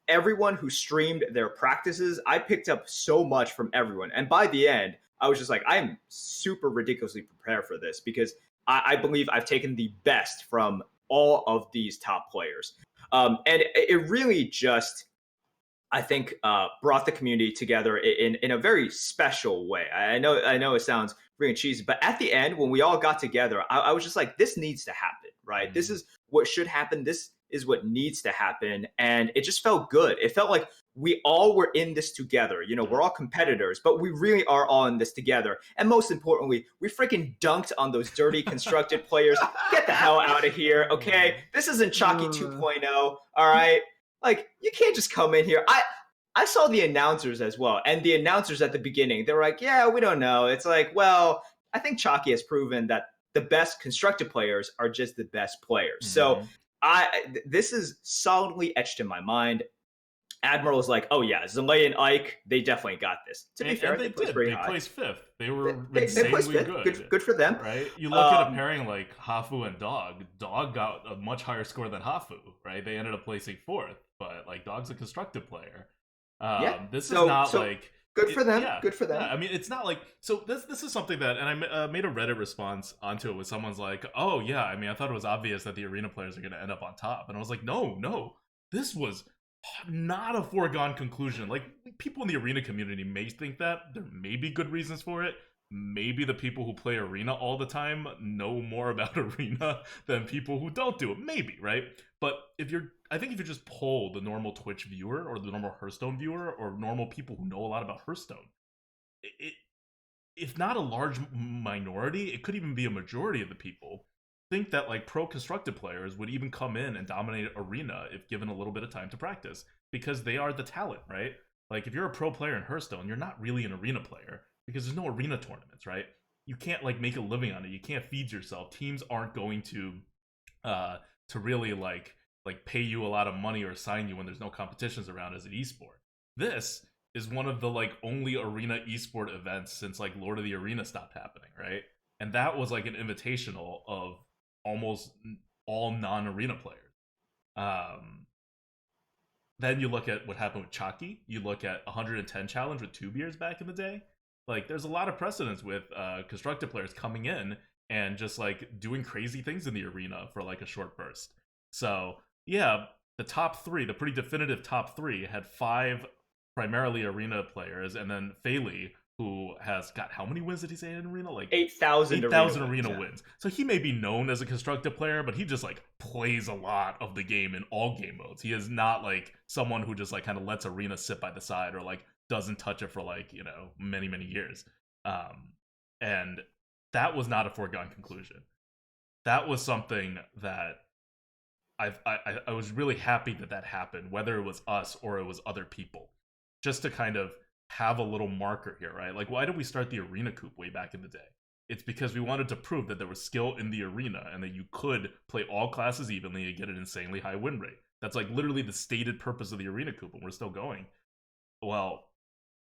everyone who streamed their practices. I picked up so much from everyone. And by the end, I was just like, I am super ridiculously prepared for this because I believe I've taken the best from all of these top players. And it really just, I think, brought the community together in a very special way. I know it sounds really cheesy, but at the end, when we all got together, I was just like, this needs to happen, right? Mm-hmm. This is what should happen. This is what needs to happen. And it just felt good. It felt like we all were in this together. We're all competitors, but we really are all in this together. And most importantly, we freaking dunked on those dirty constructed players. Get the hell out of here, okay? This isn't Chalky 2.0, all right? Like, you can't just come in here. I saw the announcers as well. And the announcers at the beginning, they were like, yeah, we don't know. It's like, well, I think Chalky has proven that the best constructed players are just the best players. Mm-hmm. So this is solidly etched in my mind. Admiral is like, oh yeah, Zalay and Ike, they definitely got this. To be fair, they did. They placed fifth. They were they placed fifth. Good for them. Right? You look at a pairing like Hafu and Dog. Dog got a much higher score than Hafu, right? They ended up placing fourth, but like Dog's a constructive player. This is not like good for them. Yeah, good for them. Yeah, I mean, it's not like This is something that, and I made a Reddit response onto it, with someone's like, "Oh yeah, I mean, I thought it was obvious that the arena players are going to end up on top," and I was like, "No, this was not a foregone conclusion. Like, people in the arena community may think that there may be good reasons for it. Maybe the people who play arena all the time know more about arena than people who don't do it. Maybe, right? But I think if you just poll the normal Twitch viewer or the normal Hearthstone viewer or normal people who know a lot about Hearthstone, if not a large minority, it could even be a majority of the people think that like pro constructed players would even come in and dominate arena if given a little bit of time to practice, because they are the talent, right? Like, if you're a pro player in Hearthstone, you're not really an arena player because there's no arena tournaments, right? You can't like make a living on it. You can't feed yourself. Teams aren't going to really like pay you a lot of money or sign you when there's no competitions around as an esport. This is one of the like only arena esport events since like Lord of the Arena stopped happening, right? And that was like an invitational of almost all non-arena players. Then you look at what happened with Chalky. You look at 110 challenge with 2 beers back in the day. Like, there's a lot of precedence with constructed players coming in and just like doing crazy things in the arena for like a short burst. So yeah, the top 3, the pretty definitive top 3, had 5 primarily arena players, and then Fayley, who has got, how many wins did he say in arena? Like 8,000 arena wins. So he may be known as a constructive player, but he just like plays a lot of the game in all game modes. He is not like someone who just like kind of lets arena sit by the side or like doesn't touch it for like, many years. And that was not a foregone conclusion. That was something that I was really happy that happened, whether it was us or it was other people, just to kind of have a little marker here, right? Like, why did we start the arena Coop way back in the day? It's because we wanted to prove that there was skill in the arena and that you could play all classes evenly and get an insanely high win rate. That's like literally the stated purpose of the arena Coop, and we're still going. Well,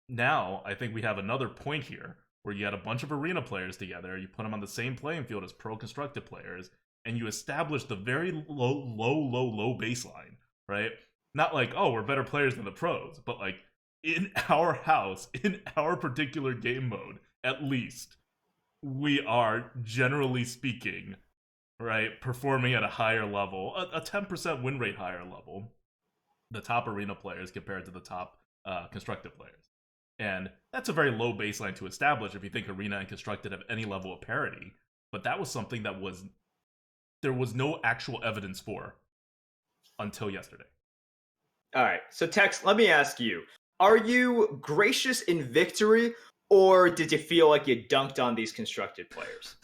now I think we have another point here where you had a bunch of arena players together, you put them on the same playing field as pro constructed players, and you establish the very low baseline, right? Not like, oh, we're better players than the pros, but like, in our house, in our particular game mode, at least, we are, generally speaking, right, performing at a higher level, a 10% win rate higher level, the top arena players compared to the top constructed players. And that's a very low baseline to establish if you think arena and constructed have any level of parity. But that was something that there was no actual evidence for until yesterday. All right. So Tex, let me ask you, are you gracious in victory, or did you feel like you dunked on these constructed players?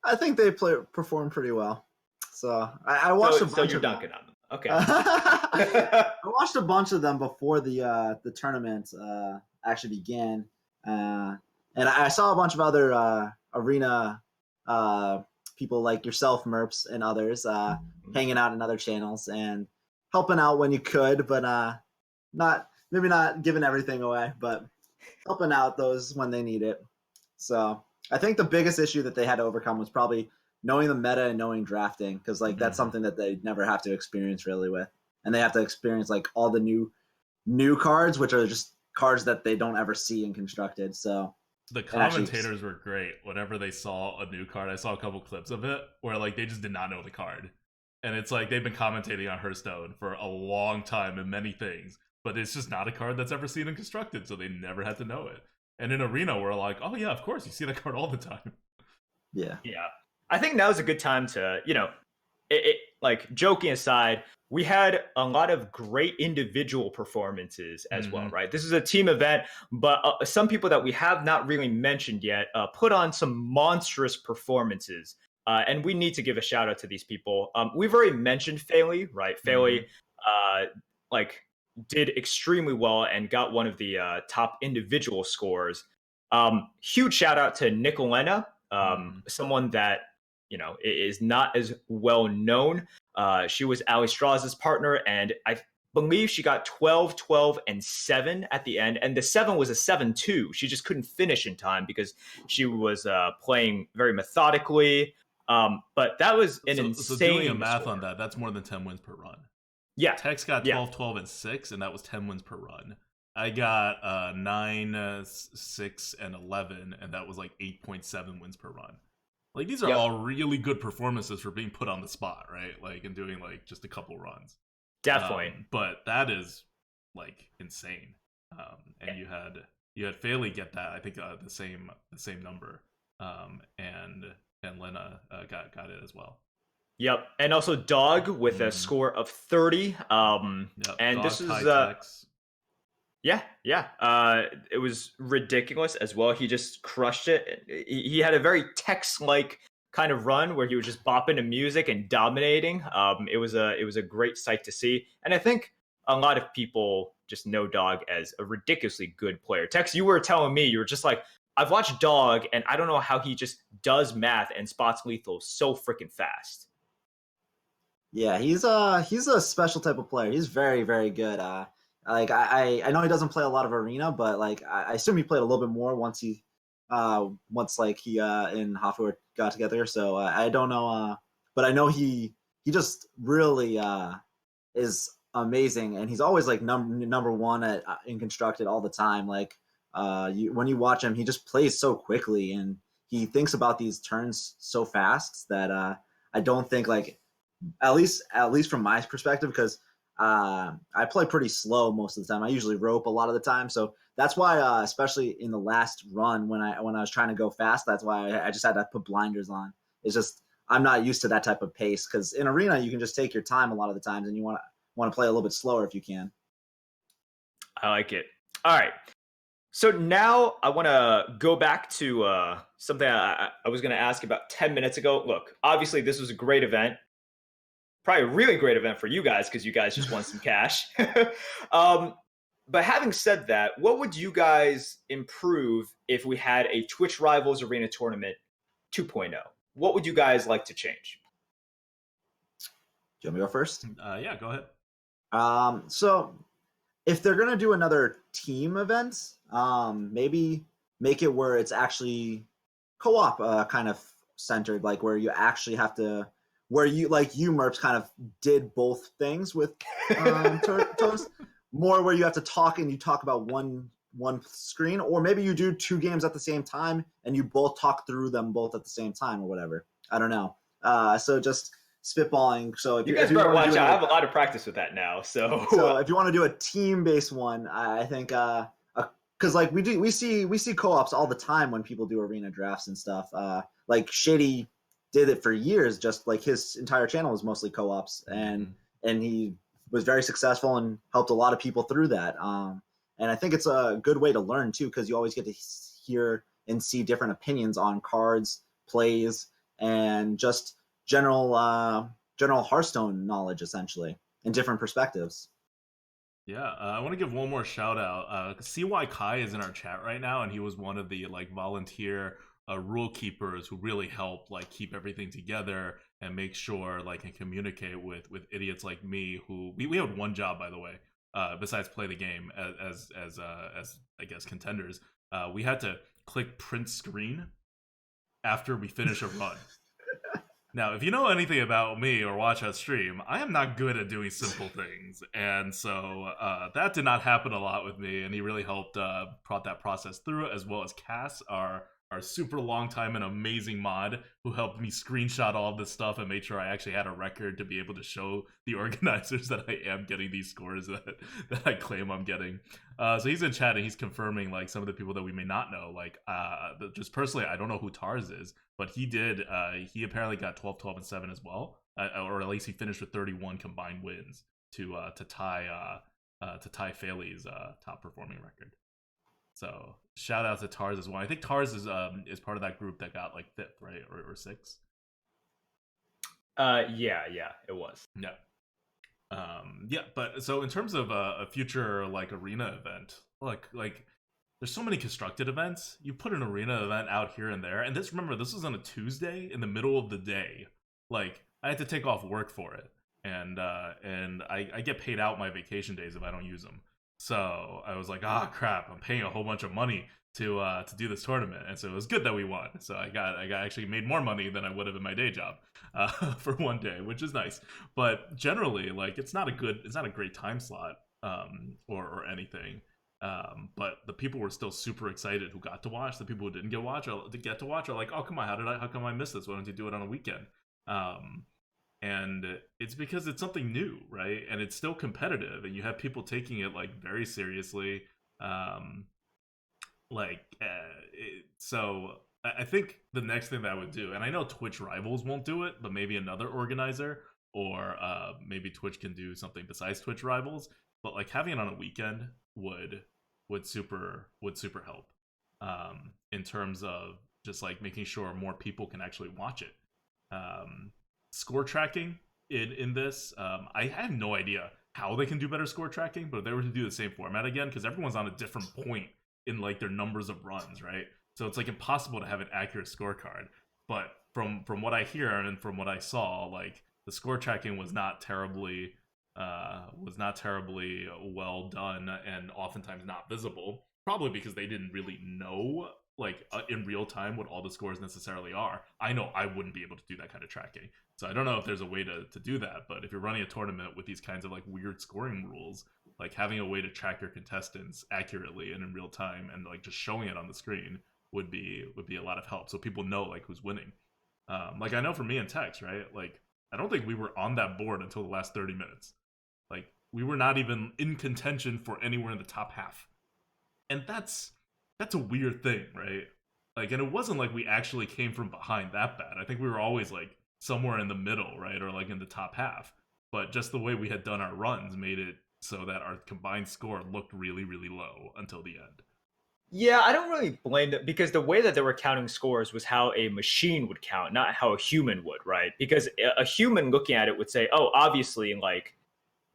I think they performed pretty well. So I watched a bunch so you're of dunking on them. Okay. I watched a bunch of them before the tournament actually began, and I saw a bunch of other arena people like yourself, Merps, and others hanging out in other channels and helping out when you could, but maybe not giving everything away, but helping out those when they need it. So I think the biggest issue that they had to overcome was probably knowing the meta and knowing drafting, because like that's something that they never have to experience really with, and they have to experience like all the new cards, which are just cards that they don't ever see in constructed. So the commentators were great. Whenever they saw a new card, I saw a couple clips of it where like they just did not know the card, and it's like they've been commentating on Hearthstone for a long time and many things, but it's just not a card that's ever seen in constructed, so they never had to know it. And in Arena, we're like, oh yeah, of course, you see that card all the time. Yeah. I think now's a good time to, like joking aside, we had a lot of great individual performances as well, right? This is a team event, but some people that we have not really mentioned yet put on some monstrous performances. And we need to give a shout out to these people. We've already mentioned Fayley, right? Fayley, did extremely well and got one of the top individual scores. Huge shout out to Nicolena, someone that is not as well known. She was Ali Strauss's partner, and I believe she got 12, 12, and 7 at the end. And the 7 was a 7-2. She just couldn't finish in time because she was playing very methodically. But that was an insane So doing a math score on that, that's more than 10 wins per run. Yeah. Tex got 12, 12, and 6, and that was 10 wins per run. I got 9, 6, and 11, and that was like 8.7 wins per run. Like, these are all really good performances for being put on the spot, right? Like, and doing like just a couple runs. Definitely. But that is like insane. And you had Fayley get that, I think the same number. And Lena got it as well. Yep, and also Dog with a score of 30. And Dog, this is Tex. it was ridiculous as well. He just crushed it. He had a very Tex-like kind of run where he was just bopping to music and dominating. It was a great sight to see, and I think a lot of people just know Dog as a ridiculously good player. Tex, you were telling me, you were just like, I've watched Dog, and I don't know how he just does math and spots lethal so freaking fast. Yeah, he's a special type of player. He's very, very good. Like I know he doesn't play a lot of arena, but like I assume he played a little bit more once he and Hoffer got together. So I don't know, but I know he just really is amazing, and he's always like number one in constructed all the time. Like when you watch him, he just plays so quickly, and he thinks about these turns so fast that I don't think like at least from my perspective, because I play pretty slow most of the time. I usually rope a lot of the time, so that's why, especially in the last run when I was trying to go fast, that's why I just had to put blinders on. It's just I'm not used to that type of pace, because in arena you can just take your time a lot of the times, and you want to play a little bit slower if you can. I like it. All right. So now I want to go back to something I was going to ask about 10 minutes ago. Look, obviously this was a great event. Probably a really great event for you guys because you guys just won some cash. But having said that, what would you guys improve if we had a Twitch Rivals Arena Tournament 2.0? What would you guys like to change? Do you want me to go first? Yeah, go ahead. So if they're going to do another team event, maybe make it where it's actually co-op kind of centered, like where you actually have to, where you, like you, Merps, kind of did both things with Toast. More where you have to talk and you talk about one screen, or maybe you do two games at the same time and you both talk through them both at the same time or whatever. I don't know. So just spitballing. So if you guys better watch out. I have a lot of practice with that now. So if you want to do a team-based one, I think because like we see co-ops all the time when people do arena drafts and stuff. Like Shady did it for years. Just like his entire channel was mostly co-ops, and he was very successful and helped a lot of people through that. And I think it's a good way to learn too, because you always get to hear and see different opinions on cards, plays, and just general Hearthstone knowledge, essentially, and different perspectives. Yeah, I want to give one more shout out. CY Kai is in our chat right now, and he was one of the like volunteer rule keepers who really helped like keep everything together and make sure like and communicate with idiots like me who we had one job, by the way, besides play the game as I guess contenders. We had to click print screen after we finish a run. Now, if you know anything about me or watch us stream, I am not good at doing simple things. And so that did not happen a lot with me, and he really helped brought that process through, as well as Cass, our super long time and amazing mod, who helped me screenshot all of this stuff and made sure I actually had a record to be able to show the organizers that I am getting these scores that I claim I'm getting. So he's in chat and he's confirming like some of the people that we may not know. Like just personally, I don't know who Tars is, but he did. He apparently got 12, 12, and 7 as well, or at least he finished with 31 combined wins to tie Faley's top performing record. So shout out to Tars as well. I think Tars is part of that group that got like 5th, right, or 6th. Yeah, it was. Yeah. Yeah, but so in terms of a future like arena event, like there's so many constructed events. You put an arena event out here and there, and this was on a Tuesday in the middle of the day. Like I had to take off work for it, and I get paid out my vacation days if I don't use them. So I was like, crap, I'm paying a whole bunch of money to do this tournament, and so it was good that we won. So I got actually made more money than I would have in my day job for one day, which is nice. But generally, like it's not a great time slot or anything. But the people were still super excited who got to watch. The people who didn't get to watch are like, oh come on, how come I missed this? Why don't you do it on a weekend? And it's because it's something new, right? And it's still competitive, and you have people taking it like very seriously. So I think the next thing that I would do, and I know Twitch Rivals won't do it, but maybe another organizer, or maybe Twitch can do something besides Twitch Rivals. But like having it on a weekend would super help in terms of just like making sure more people can actually watch it. Score tracking in this, I have no idea how they can do better score tracking, but if they were to do the same format again, because everyone's on a different point in like their numbers of runs, right? So it's like impossible to have an accurate scorecard. But from what I hear and from what I saw, like the score tracking was not terribly well done, and oftentimes not visible, probably because they didn't really know like in real time what all the scores necessarily are. I know I wouldn't be able to do that kind of tracking, so I don't know if there's a way to do that. But if you're running a tournament with these kinds of like weird scoring rules, like having a way to track your contestants accurately and in real time and like just showing it on the screen would be a lot of help, so people know like who's winning. Like I know for me and Tex, right, like I don't think we were on that board until the last 30 minutes. Like we were not even in contention for anywhere in the top half, and that's a weird thing, right? Like, and it wasn't like we actually came from behind that bad. I think we were always like somewhere in the middle, right, or like in the top half. But just the way we had done our runs made it so that our combined score looked really, really low until the end. Yeah, I don't really blame them, because the way that they were counting scores was how a machine would count, not how a human would, right? Because a human looking at it would say, oh, obviously, like,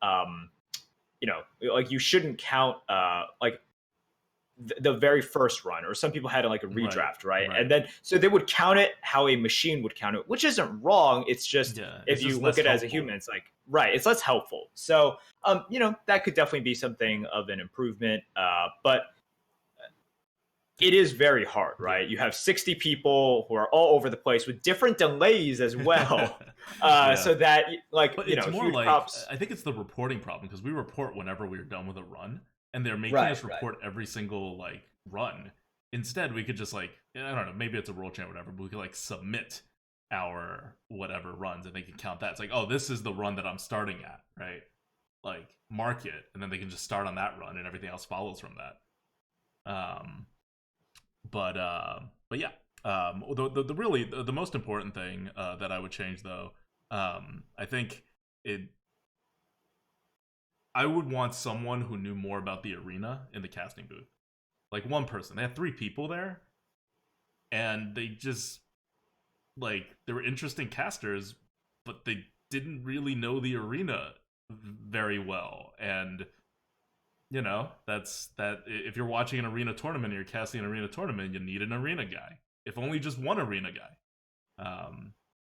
like you shouldn't count like the very first run, or some people had like a redraft, right? And then so they would count it how a machine would count it, which isn't wrong. It's just if you look at it as a human, it's like, right, it's less helpful. So that could definitely be something of an improvement, but it is very hard, right? You have 60 people who are all over the place with different delays as well. So that, like, but it's more like, props. I think it's the reporting problem, because we report whenever we're done with a run, and they're making us report every single like run. Instead, we could just like, I don't know, maybe it's a rule change or whatever, but we could like submit our whatever runs, and they can count that. It's like, oh, this is the run that I'm starting at, right? Like mark it, and then they can just start on that run, and everything else follows from that. But yeah, The most important thing that I would change though, I think it. I would want someone who knew more about the arena in the casting booth. Like one person. They had 3 people there, and they just they were interesting casters, but they didn't really know the arena very well. And that's that. If you're watching an arena tournament and you're casting an arena tournament, you need an arena guy. If only just one arena guy.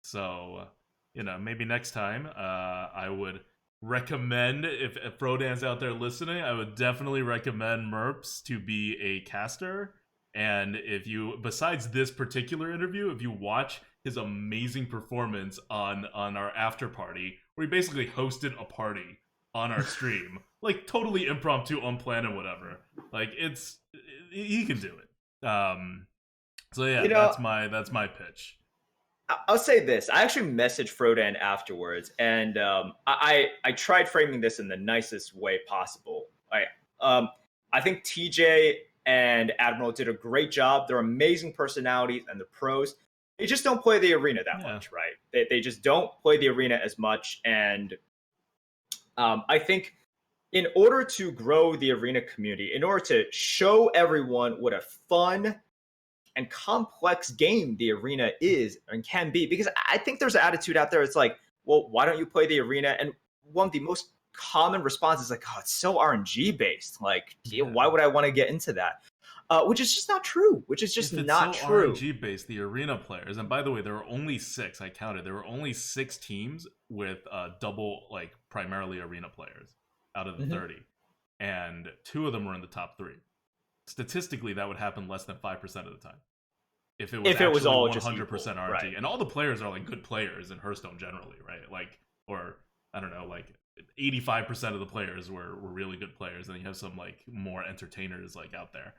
So maybe next time, I would recommend, if Frodan's out there listening, I would definitely recommend Merps to be a caster. And if you, besides this particular interview, if you watch his amazing performance on our after party, where he basically hosted a party on our stream, like totally impromptu, unplanned, and whatever. Like he can do it. So yeah, that's my pitch. I'll say this. I actually messaged Frodan afterwards, and I tried framing this in the nicest way possible. I think TJ and Admiral did a great job. They're amazing personalities and the pros. They just don't play the arena that much, right? They just don't play the arena as much. And I think in order to grow the arena community, in order to show everyone what a fun and complex game the arena is and can be, because I think there's an attitude out there. It's like, well, why don't you play the arena? And one of the most common responses is like, oh, it's so RNG based. Like, why would I want to get into that? Which is just not true. Which is just not so true. RNG based, the arena players, and by the way, there were only 6. I counted. There were only 6 teams with double, primarily arena players out of the 30, and 2 of them were in the top 3. Statistically, that would happen less than 5% of the time. If it was all 100% RNG, right. And all the players are good players in Hearthstone generally, right? Or I don't know, 85% of the players were really good players, and you have some more entertainers out there.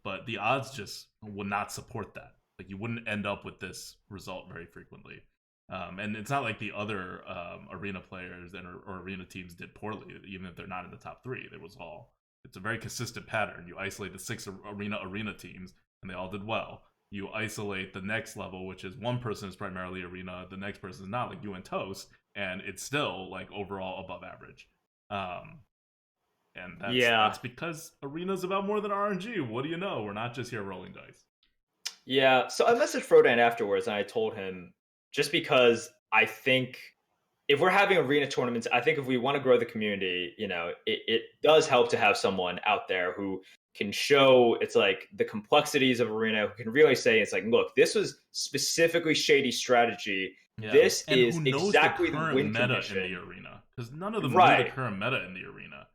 But the odds just would not support that. You wouldn't end up with this result very frequently. And it's not like the other arena players or arena teams did poorly, even if they're not in the top 3. It's a very consistent pattern. You isolate the 6 arena teams, and they all did well. You isolate the next level, which is one person is primarily arena, the next person is not, like you and Toast, and it's still overall above average. And that's because arena's about more than RNG. What do you know? We're not just here rolling dice. Yeah, so I messaged Frodan afterwards, and I told him, just because I think if we're having arena tournaments, I think if we want to grow the community, it does help to have someone out there who can show the complexities of arena, who can really say look, this was specifically shady strategy. Yeah. This and is exactly the win meta condition in the arena, because none of them know the current meta in the arena.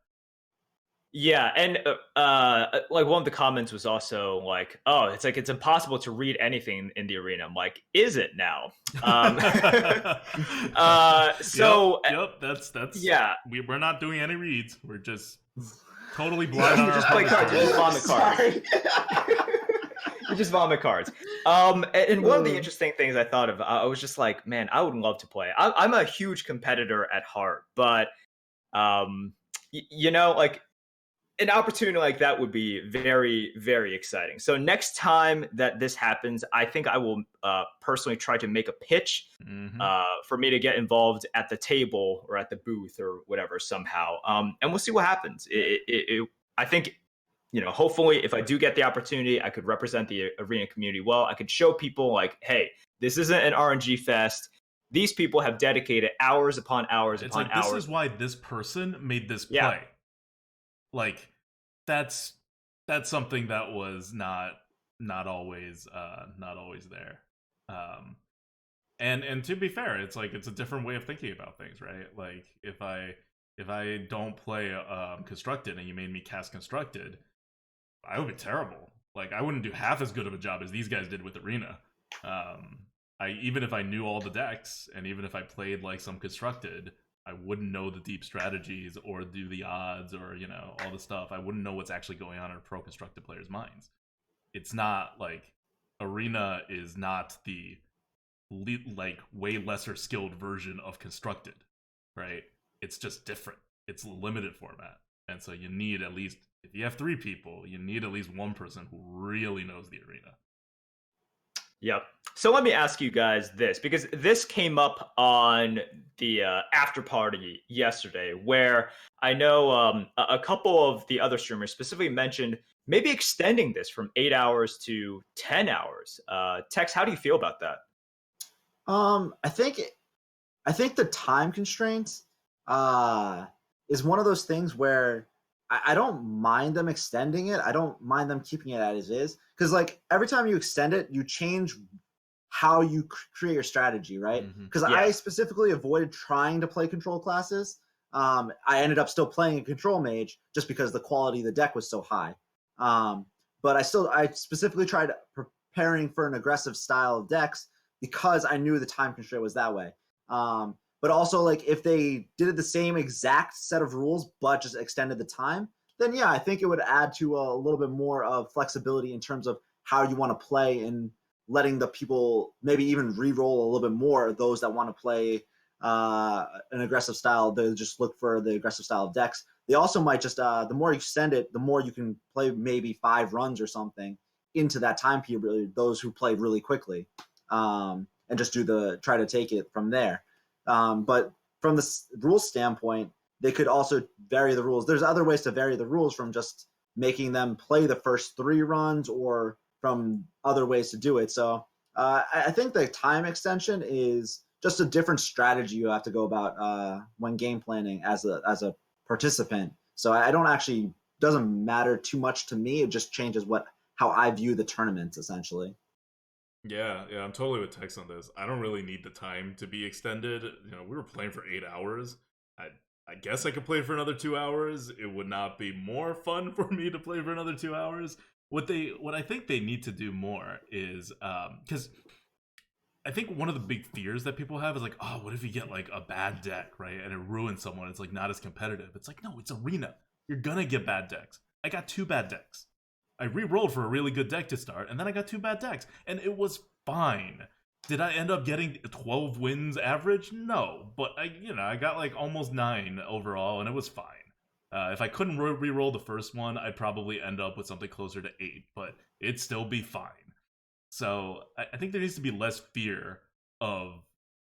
Yeah, and one of the comments was also oh, it's impossible to read anything in the arena. I'm like, is it now? Yep, that's yeah. We're not doing any reads. We're just totally blind on just our play cards. You just vomit cards. You just vomit cards. And one of the interesting things I thought of, I was just like, man, I would love to play. I'm a huge competitor at heart, but an opportunity like that would be very, very exciting. So next time that this happens, I think I will personally try to make a pitch for me to get involved at the table or at the booth or whatever somehow. And we'll see what happens. I think, hopefully if I do get the opportunity, I could represent the arena community well. I could show people hey, this isn't an RNG fest. These people have dedicated hours upon hours upon hours. This is why this person made this play. Yeah. That's something that was not always there. And to be fair, it's it's a different way of thinking about things, right? If I don't play constructed and you made me cast constructed, I would be terrible. I wouldn't do half as good of a job as these guys did with arena. Even if I knew all the decks, and even if I played some constructed, I wouldn't know the deep strategies or do the odds or, all the stuff. I wouldn't know what's actually going on in a pro constructed player's minds. It's not arena is not the way lesser skilled version of constructed, right? It's just different. It's a limited format. And so you need at least, if you have 3 people, you need at least one person who really knows the arena. Yep. So let me ask you guys this, because this came up on the after party yesterday, where I know a couple of the other streamers specifically mentioned maybe extending this from 8 hours to 10 hours. Tex, how do you feel about that? I think the time constraints is one of those things where I don't mind them extending it. I don't mind them keeping it as is, because like every time you extend it, you change how you create your strategy, right? Because Yeah. I specifically avoided trying to play control classes. I ended up still playing a control mage just because the quality of the deck was so high. But I specifically tried preparing for an aggressive style of decks because I knew the time constraint was that way. But also, like, if they did it the same exact set of rules but just extended the time, then yeah, I think it would add to a little bit more of flexibility in terms of how you want to play, and letting the people maybe even re-roll a little bit more. Those that want to play an aggressive style, they just look for the aggressive style of decks. They also might just the more you extend it, the more you can play maybe 5 runs or something into that time period. Those who play really quickly, and just try to take it from there. But from the rules standpoint, they could also vary the rules. There's other ways to vary the rules, from just making them play the first 3 runs, or from other ways to do it. So I think the time extension is just a different strategy you have to go about when game planning as a participant. So I don't actually, doesn't matter too much to me. It just changes how I view the tournaments essentially. Yeah, I'm totally with Tex on this. I don't really need the time to be extended. We were playing for 8 hours. I guess I could play for another 2 hours. It would not be more fun for me to play for another 2 hours. What I think they need to do more is because I think one of the big fears that people have is like, oh, what if you get like a bad deck, right? And it ruins someone. It's like not as competitive. It's like, no, it's arena. You're gonna get bad decks. I got 2 bad decks. I re-rolled for a really good deck to start, and then I got 2 bad decks, and it was fine. Did I end up getting 12 wins average? No, but I got like almost 9 overall, and it was fine. If I couldn't re-roll the first one, I'd probably end up with something closer to 8, but it'd still be fine. So I think there needs to be less fear of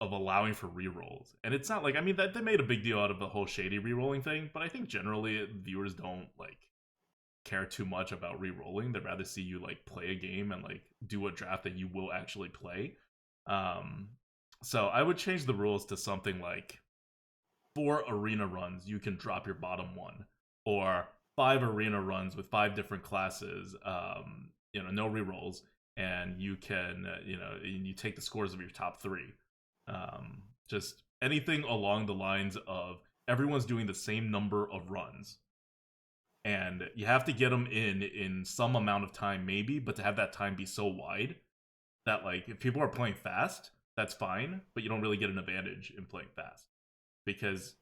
allowing for re-rolls, and it's not like, I mean, that they made a big deal out of the whole shady re-rolling thing, but I think generally viewers don't like care too much about re-rolling. They'd rather see you like play a game and like do a draft that you will actually play. So I would change the rules to something like 4 arena runs you can drop your bottom one, or 5 arena runs with 5 different classes, no re-rolls, and you can you take the scores of your top 3. Just anything along the lines of everyone's doing the same number of runs, and you have to get them in some amount of time maybe, but to have that time be so wide that like if people are playing fast, that's fine, but you don't really get an advantage in playing fast, because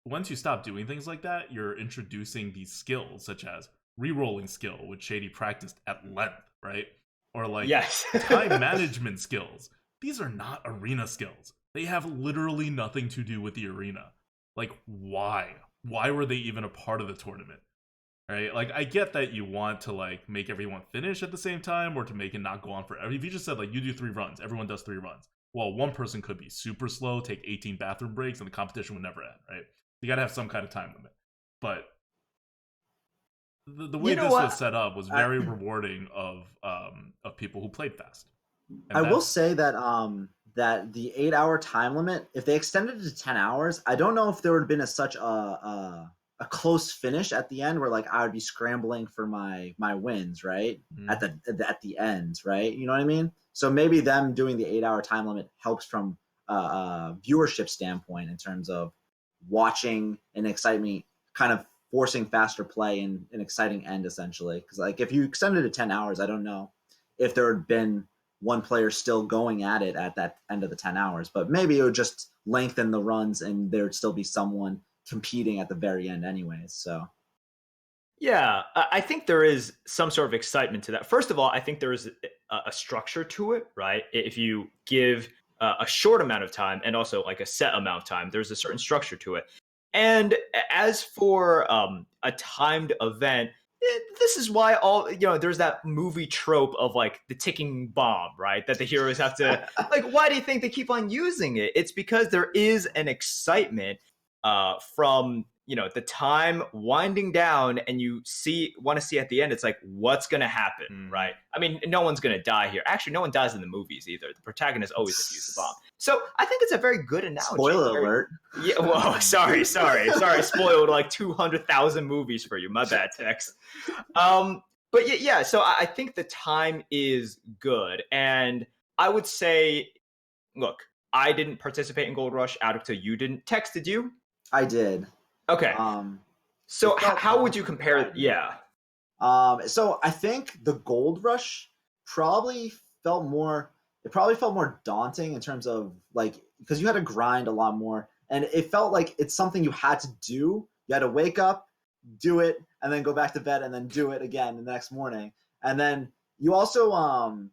once you stop doing things like that, you're introducing these skills such as re-rolling skill, which Shady practiced at length, right? Or like Yes. time management skills. These are not arena skills. They have literally nothing to do with the arena. Like, why? Why were they even a part of the tournament? Right? Like, I get that you want to like make everyone finish at the same time, or to make it not go on forever. If you just said like you do 3 runs, everyone does 3 runs. Well, one person could be super slow, take 18 bathroom breaks, and the competition would never end, right? You gotta have some kind of time limit. But the way this was set up was very rewarding of people who played fast. And I will say that that the 8-hour time limit, if they extended it to 10 hours, I don't know if there would have been such a close finish at the end, where like I would be scrambling for my wins, right? Mm-hmm. At the end, right? You know what I mean? So maybe them doing the 8-hour time limit helps from a viewership standpoint, in terms of watching and excitement, kind of forcing faster play and an exciting end essentially. Because like if you extended it to 10 hours, I don't know if there had been one player still going at it at that end of the 10 hours, but maybe it would just lengthen the runs and there'd still be someone competing at the very end anyways. So Yeah, I think there is some sort of excitement to that. First of all, I think there is a structure to it, right? If you give a short amount of time and also like a set amount of time, there's a certain structure to it. And as for a timed event, this is why there's that movie trope of like the ticking bomb, right? That the heroes have to like. Why do you think they keep on using it? It's because there is an excitement from the time winding down, and you want to see at the end. It's like what's gonna happen, right? I mean, no one's gonna die here. Actually, no one dies in the movies either. The protagonist always defuses the bomb. So I think it's a very good analogy. Spoiler alert. Yeah. Whoa. Sorry. Spoiled like 200,000 movies for you. My bad, Tex. But yeah. So I think the time is good, and I would say, look, I didn't participate in Gold Rush. Adukta, you didn't. Tex, did you? I did. Okay. So how would you compare? Yeah. So I think the Gold Rush probably felt more. It probably felt more daunting in terms of like because you had to grind a lot more, and it felt like it's something you had to do. You had to wake up, do it, and then go back to bed, and then do it again the next morning. And then you also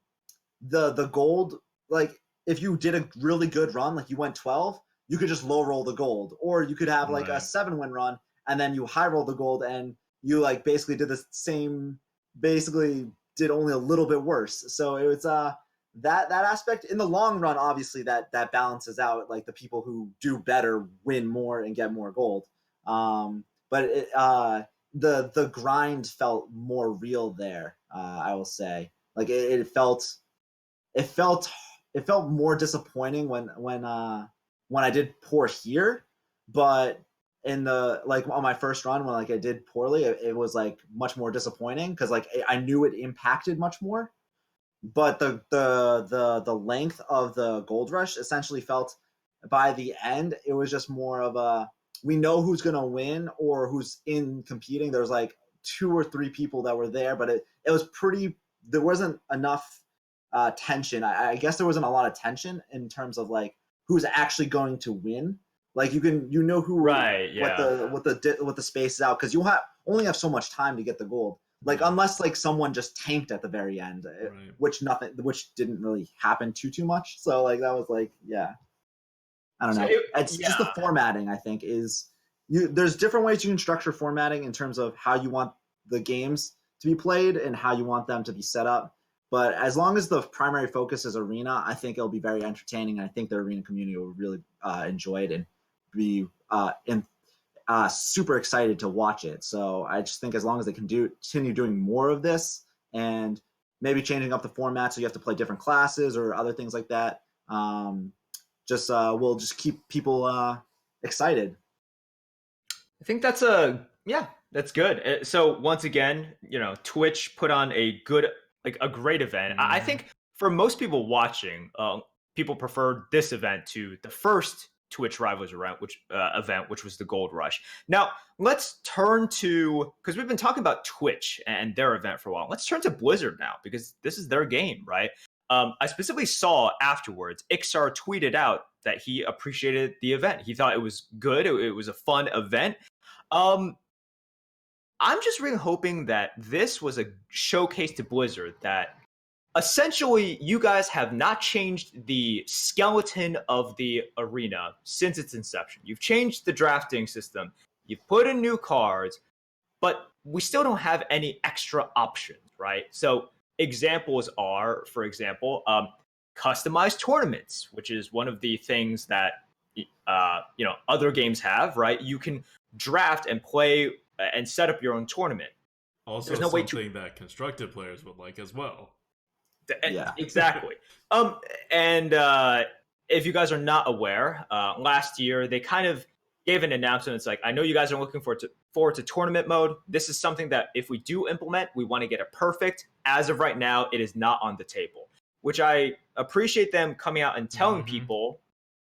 the gold, like if you did a really good run, like you went 12, you could just low roll the gold, or you could have like a 7-win run and then you high roll the gold and you like basically did the same, basically did only a little bit worse. So it was that aspect in the long run, obviously that balances out. Like the people who do better win more and get more gold. But the grind felt more real there. I will say, like it felt more disappointing when I did poor here, but in the like on my first run when like I did poorly, it was like much more disappointing because like I knew it impacted much more. But the length of the Gold Rush essentially felt by the end it was just more of a we know who's gonna win or who's in competing. There's like 2 or 3 people that were there, but it was pretty. There wasn't enough tension. I guess there wasn't a lot of tension in terms of like who's actually going to win. Like you know who right, yeah. what the space is out because you only have so much time to get the gold. Like unless like someone just tanked at the very end, which didn't really happen too much. So like that was like I don't know. It's just the formatting. I think is there's different ways you can structure formatting in terms of how you want the games to be played and how you want them to be set up. But as long as the primary focus is arena, I think it'll be very entertaining. And I think the arena community will really enjoy it and be super excited to watch it. So I just think as long as they can continue doing more of this and maybe changing up the format so you have to play different classes or other things like that, we'll just keep people excited. I think that's that's good. So once again, Twitch put on a great event. I think for most people watching, people preferred this event to the first Twitch Rivals event, which was the Gold Rush. Now let's turn to, because we've been talking about Twitch and their event for a while. Let's turn to Blizzard now because this is their game, right? I specifically saw afterwards, Ixar tweeted out that he appreciated the event. He thought it was good. It was a fun event. I'm just really hoping that this was a showcase to Blizzard that essentially you guys have not changed the skeleton of the arena since its inception. You've changed the drafting system. You've put in new cards, but we still don't have any extra options, right? So examples are, for example, customized tournaments, which is one of the things that other games have, right? You can draft and play and set up your own tournament. Also, there's no something that constructed players would like as well. Yeah, exactly. And if you guys are not aware, last year they kind of gave an announcement. It's like, I know you guys are looking forward to tournament mode. This is something that if we do implement, we want to get it perfect. As of right now, it is not on the table, which I appreciate them coming out and telling people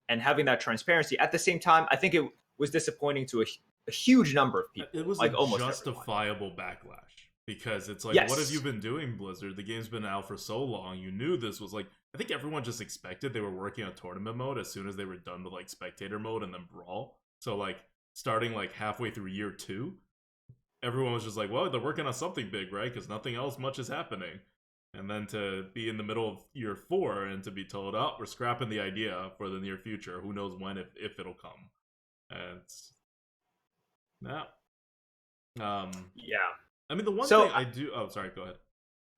and having that transparency. At the same time, I think it was disappointing to a huge number of people. It was like almost justifiable backlash because it's like, what have you been doing, Blizzard? The game's been out for so long. You knew this was like, I think everyone just expected they were working on tournament mode as soon as they were done with like spectator mode and then brawl. So like starting like halfway through year 2, everyone was just like, well, they're working on something big, right? Because nothing else much is happening. And then to be in the middle of year 4 and to be told, oh, we're scrapping the idea for the near future. Who knows when, if it'll come. And it's... Yeah. I mean, the one So thing I do. Oh, sorry. Go ahead.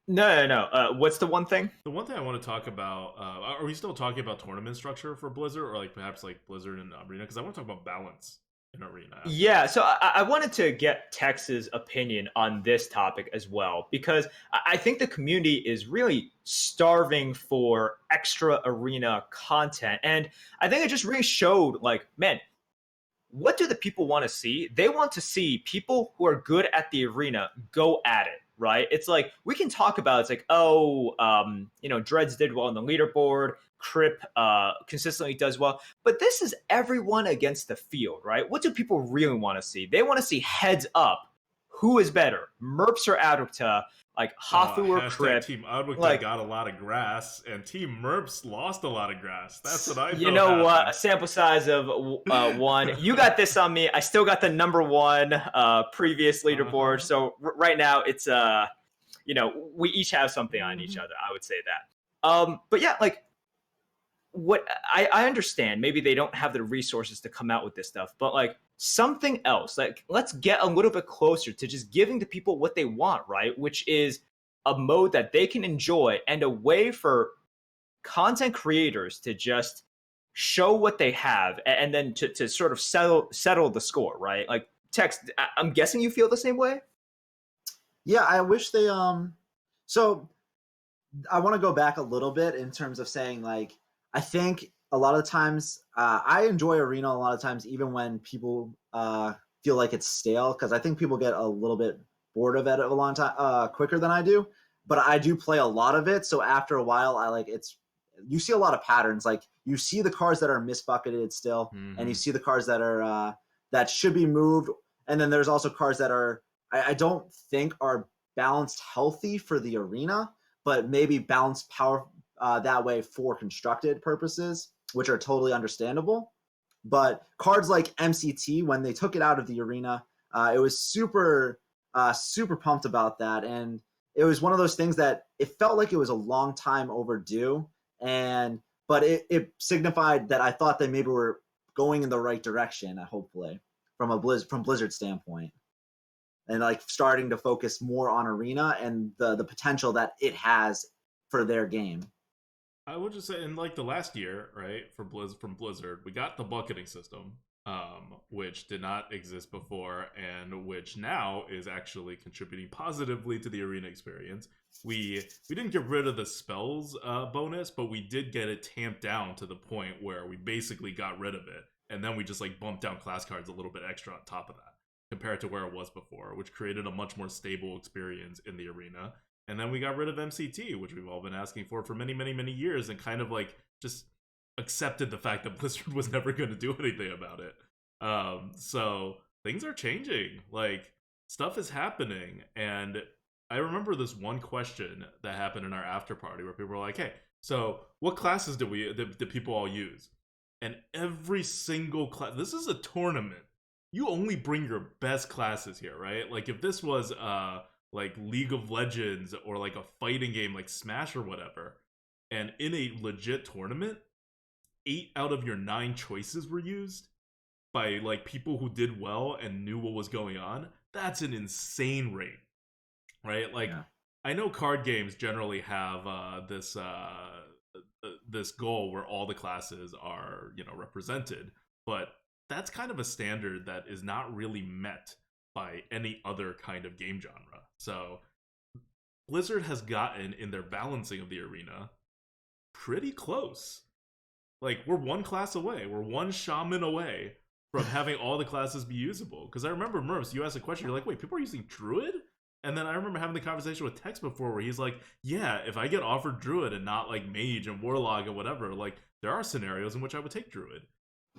no. What's the one thing? The one thing I want to talk about. Are we still talking about tournament structure for Blizzard, or like perhaps like Blizzard and Arena? Because I want to talk about balance in Arena. Yeah, so I wanted to get Tex's opinion on this topic as well, because I think the community is really starving for extra arena content. And I think it just really showed, like, man, what do the people want to see? They want to see people who are good at the arena go at it, right? It's like we can talk about it's like, oh, Dreads did well on the leaderboard, Crip consistently does well, but this is everyone against the field, right? What do people really want to see? They want to see heads up. Who is better, Merps or Adukta? Like Hafu or Crip? Team Adukta like, got a lot of grass, and Team Merps lost a lot of grass. That's what I. You know what? A sample size of 1. You got this on me. I still got the number 1 previous leaderboard. So right now it's we each have something on each other. I would say that. But yeah, like what I understand. Maybe they don't have the resources to come out with this stuff, but like something else. Like let's get a little bit closer to just giving the people what they want, right? Which is a mode that they can enjoy and a way for content creators to just show what they have and then to sort of settle the score, right? Like Tex, I'm guessing you feel the same way. Yeah, I wish they so I want to go back a little bit in terms of saying, like, I think a lot of times I enjoy arena a lot of times, even when people feel like it's stale, because I think people get a little bit bored of it a long time quicker than I do. But I do play a lot of it, so after a while, you see a lot of patterns. Like you see the cards that are misbucketed still, and you see the cards that are that should be moved, and then there's also cards that are I don't think are balanced healthy for the arena, but maybe balanced power that way for constructed purposes, which are totally understandable. But cards like MCT, when they took it out of the arena, it was super pumped about that, and it was one of those things that it felt like it was a long time overdue, but it signified that I thought they maybe were going in the right direction, hopefully, from Blizzard standpoint, and like starting to focus more on arena and the potential that it has for their game. I would just say in like the last year, right, from Blizzard, we got the bucketing system, which did not exist before, and which now is actually contributing positively to the arena experience. We didn't get rid of the spells bonus, but we did get it tamped down to the point where we basically got rid of it, and then we just like bumped down class cards a little bit extra on top of that compared to where it was before, which created a much more stable experience in the arena. And then we got rid of MCT, which we've all been asking for many, many, many years, and kind of like just accepted the fact that Blizzard was never going to do anything about it. So things are changing. Like stuff is happening, and I remember this one question that happened in our after party where people were like, "Hey, so what classes do people all use?" And every single class. This is a tournament. You only bring your best classes here, right? Like if this was like League of Legends or like a fighting game like Smash or whatever, and in a legit tournament, 8 out of your 9 choices were used by like people who did well and knew what was going on. That's an insane rate, right? Like I know card games generally have this goal where all the classes are represented, but that's kind of a standard that is not really met by any other kind of game genre. So Blizzard has gotten in their balancing of the arena pretty close. Like we're one class away, we're one shaman away from having all the classes be usable. Because I remember, Merms, you asked a question, you're like, wait, people are using Druid? And then I remember having the conversation with Tex before where he's like, yeah, if I get offered Druid and not like Mage and Warlock and whatever, like there are scenarios in which I would take Druid.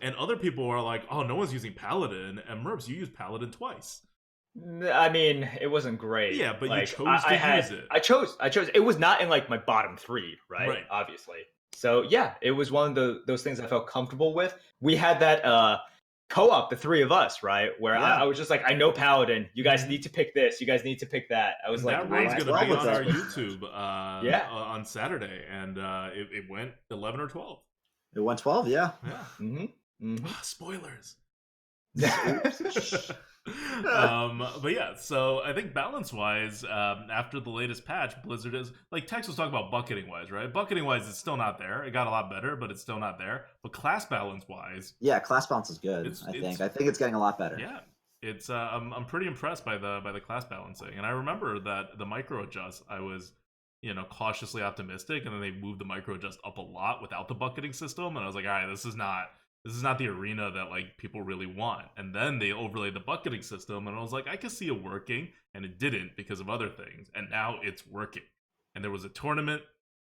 And other people are like, oh, no one's using Paladin, and Merps, you used Paladin twice. I mean, it wasn't great. Yeah, but like, you chose to use it. I chose. It was not in like my bottom 3, right? Obviously. So yeah, it was one of those things I felt comfortable with. We had that co-op, the 3 of us, right? Where I was just like, I know Paladin. You guys need to pick this. You guys need to pick that. I was like, that run's gonna be on our YouTube on Saturday, and it went 11 or 12. It went 12, yeah. Spoilers. But yeah, so I think balance-wise, after the latest patch, Blizzard is like Tex was talking about bucketing-wise, right? Bucketing-wise, it's still not there. It got a lot better, but it's still not there. But class balance-wise, Yeah, class balance is good. it's I think. it's I think it's getting a lot better. yeah, it's I'm pretty impressed by the class balancing, and I remember that the micro adjust I was cautiously optimistic, and then they moved the micro adjust up a lot without the bucketing system, and I was like, all right, this is not the arena that like people really want. And then they overlaid the bucketing system, and I was like, I could see it working, and it didn't because of other things, and now it's working. And there was a tournament,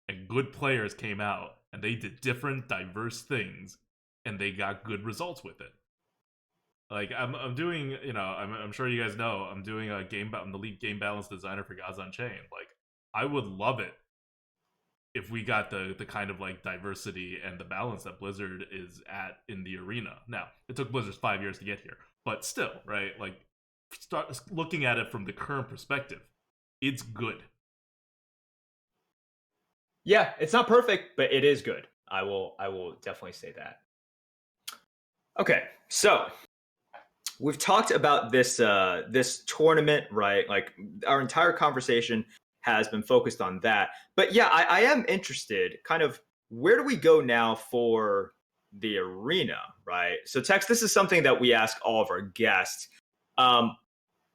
and good players came out, and they did different, diverse things, and they got good results with it. Like I'm doing, I'm sure you guys know, I'm doing I'm the lead game balance designer for Gods Unchained. Like I would love it if we got the kind of like diversity and the balance that Blizzard is at in the arena. Now, it took Blizzard 5 years to get here, but still, right? Like start looking at it from the current perspective, it's good. Yeah, it's not perfect, but it is good. I will definitely say that. Okay, so we've talked about this this tournament, right? Like our entire conversation has been focused on that. But yeah, I am interested. Kind of, where do we go now for the arena, right? So, Tex, this is something that we ask all of our guests.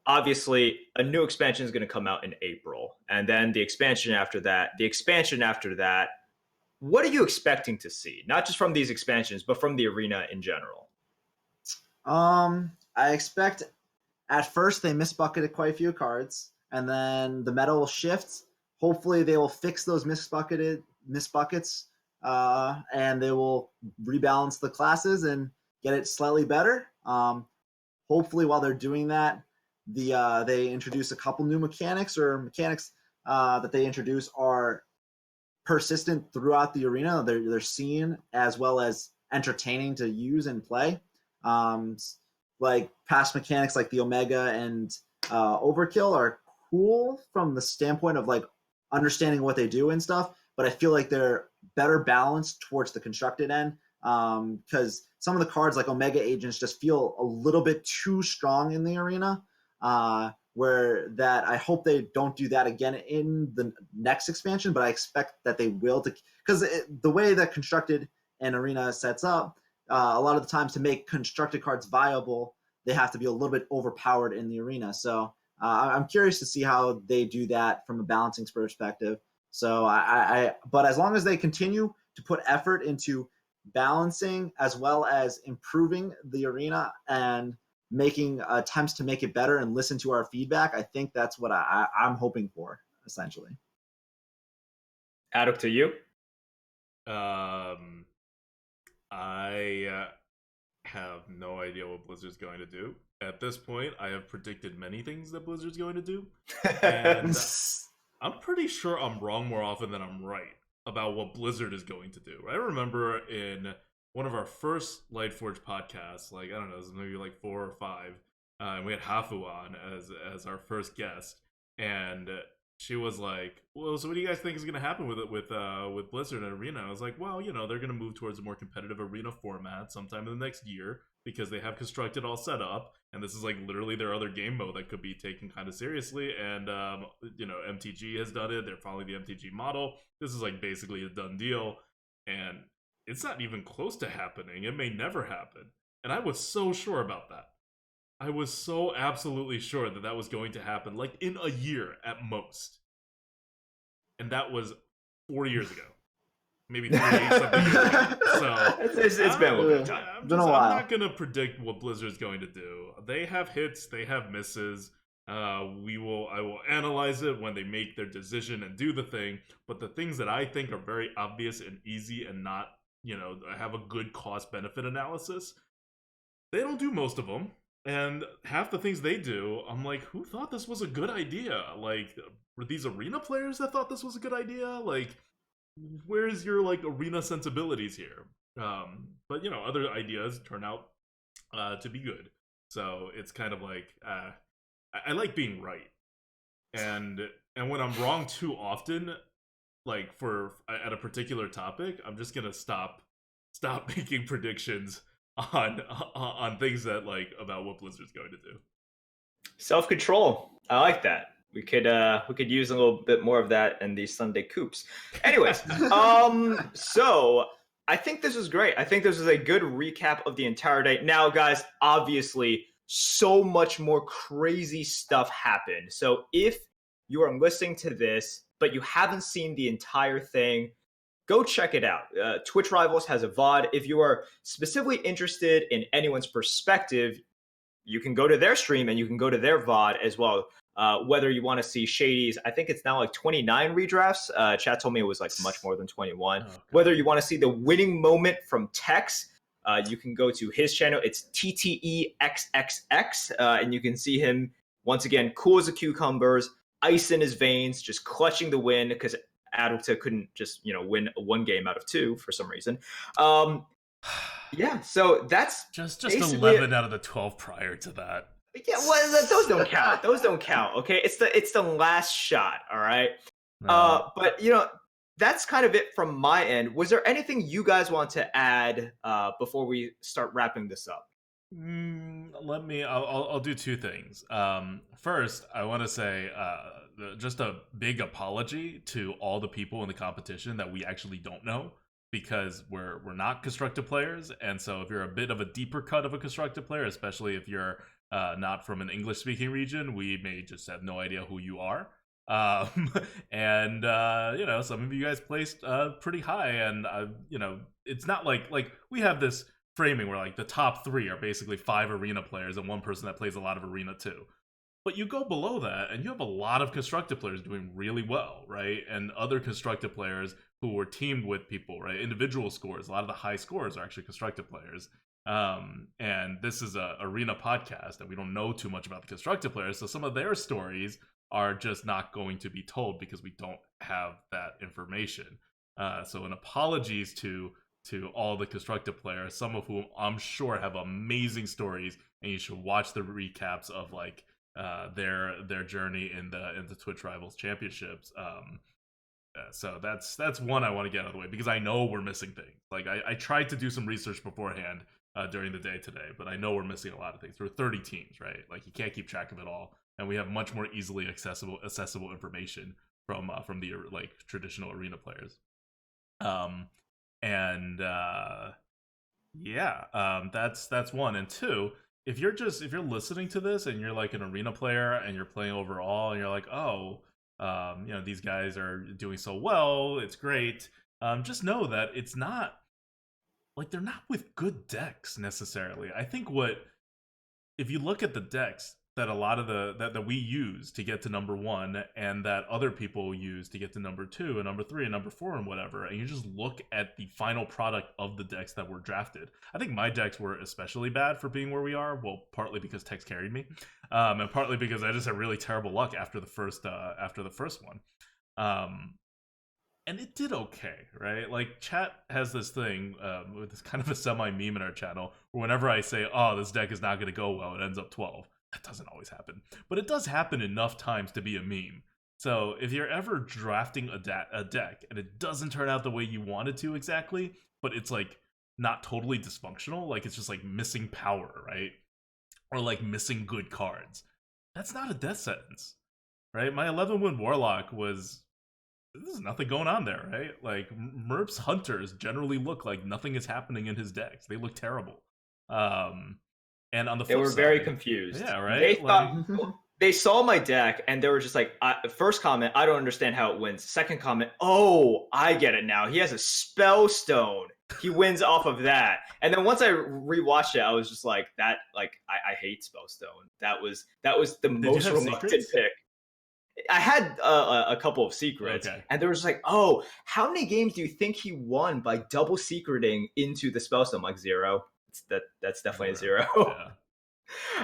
Obviously, a new expansion is going to come out in April, and then the expansion after that. The expansion after that. What are you expecting to see? Not just from these expansions, but from the arena in general. I expect at first they misbucketed quite a few cards, and then the meta will shift. Hopefully, they will fix those misbuckets, and they will rebalance the classes and get it slightly better. Hopefully, while they're doing that, they introduce a couple new mechanics that they introduce are persistent throughout the arena. They're seen as well as entertaining to use and play. Like past mechanics like the Omega and Overkill are cool from the standpoint of like understanding what they do and stuff, but I feel like they're better balanced towards the constructed end, because some of the cards like Omega Agents just feel a little bit too strong in the arena, where that I hope they don't do that again in the next expansion, but I expect that they will, because the way that constructed and arena sets up, a lot of the times to make constructed cards viable, they have to be a little bit overpowered in the arena. So I'm curious to see how they do that from a balancing perspective. So but as long as they continue to put effort into balancing as well as improving the arena and making attempts to make it better and listen to our feedback, I think that's what I'm hoping for, essentially. Aduk, to you? I have no idea what Blizzard's going to do. At this point, I have predicted many things that Blizzard's going to do, and I'm pretty sure I'm wrong more often than I'm right about what Blizzard is going to do. I remember in one of our first Lightforge podcasts, like, I don't know, it was maybe like 4 or 5, and we had Hafu on as our first guest, and she was like, well, so what do you guys think is going to happen with Blizzard and Arena? I was like, well, they're going to move towards a more competitive arena format sometime in the next year because they have constructed all set up, and this is like literally their other game mode that could be taken kind of seriously, and MTG has done it. They're following the MTG model. This is like basically a done deal, and it's not even close to happening. It may never happen, and I was so sure about that. I was so absolutely sure that that was going to happen, like in a year at most. And that was 4 years ago. Maybe 3 something years ago. So it's been a little bit of time. Been a while. I'm not going to predict what Blizzard's going to do. They have hits, they have misses. I will analyze it when they make their decision and do the thing. But the things that I think are very obvious and easy and not, have a good cost-benefit analysis, they don't do most of them. And half the things they do, I'm like, who thought this was a good idea? Like, were these arena players that thought this was a good idea? Like, where's your, like, arena sensibilities here? But, other ideas turn out to be good. So it's kind of like, I like being right. And when I'm wrong too often, like, at a particular topic, I'm just gonna stop making predictions on things that, like, about what Blizzard's going to do. Self-control. I like that. We could use a little bit more of that in these Sunday Coops. Anyways, so I think this was great. I think this is a good recap of the entire day. Now, guys, obviously, so much more crazy stuff happened. So if you are listening to this, but you haven't seen the entire thing, go check it out. Twitch Rivals has a VOD. If you are specifically interested in anyone's perspective, you can go to their stream and you can go to their VOD as well. Whether you want to see Shady's, I think it's now like 29 redrafts. Chat told me it was like much more than 21. Oh, Whether you want to see the winning moment from Tex, you can go to his channel. It's TTEXXX, and you can see him once again, cool as a cucumbers, ice in his veins, just clutching the win because Adulta couldn't just win one game out of two for some reason. Yeah, so that's just 11 out of the 12 prior to that. Yeah, well, those don't count. Those don't count. Okay, it's the last shot. All right. No. But that's kind of it from my end. Was there anything you guys want to add before we start wrapping this up? I'll do two things. First, I want to say just a big apology to all the people in the competition that we actually don't know, because we're not constructive players, and so if you're a bit of a deeper cut of a constructive player, especially if you're not from an English-speaking region, we may just have no idea who you are. And some of you guys placed pretty high, and it's not like we have this framing where like the top 3 are basically 5 arena players and one person that plays a lot of arena too. But you go below that, and you have a lot of constructive players doing really well, right? And other constructive players who were teamed with people, right? Individual scores. A lot of the high scores are actually constructive players. And this is a arena podcast, and we don't know too much about the constructive players, so some of their stories are just not going to be told because we don't have that information. So an apologies to all the constructive players, some of whom I'm sure have amazing stories, and you should watch the recaps of like their journey in the Twitch Rivals Championships. So that's one I want to get out of the way, because I know we're missing things. Like I tried to do some research beforehand during the day today, but I know we're missing a lot of things. There are 30 teams, right? Like you can't keep track of it all, and we have much more easily accessible information from the like traditional arena players. That's one. And two, if you're listening to this and you're like an arena player and you're playing overall and you're like, oh, these guys are doing so well, it's great. Just know that it's not like they're not with good decks necessarily. I think if you look at the decks that a lot of that we use to get to number 1 and that other people use to get to number 2 and number 3 and number 4 and whatever, and you just look at the final product of the decks that were drafted, I think my decks were especially bad for being where we are. Well, partly because Tex carried me, and partly because I just had really terrible luck after the first one. And it did okay, right? Like chat has this thing with this kind of a semi-meme in our channel where whenever I say, oh, this deck is not going to go well, it ends up 12. That doesn't always happen, but it does happen enough times to be a meme. So if you're ever drafting a deck and it doesn't turn out the way you wanted to exactly, but it's like not totally dysfunctional, like it's just like missing power, right? Or like missing good cards, that's not a death sentence, right? My 11-win Warlock there's nothing going on there, right? Like Merp's Hunters generally look like nothing is happening in his decks. They look terrible. And on the flip they were side, very confused. Yeah, right. They thought they saw my deck and they were just like, first comment, I don't understand how it wins. Second comment, oh, I get it now. He has a Spellstone. He wins off of that. And then once I rewatched it, I was just like, I hate Spellstone. That was the most reluctant pick. I had a couple of secrets, okay. And there was like, oh, how many games do you think he won by double secreting into the Spellstone? Like 0. That's definitely a 0.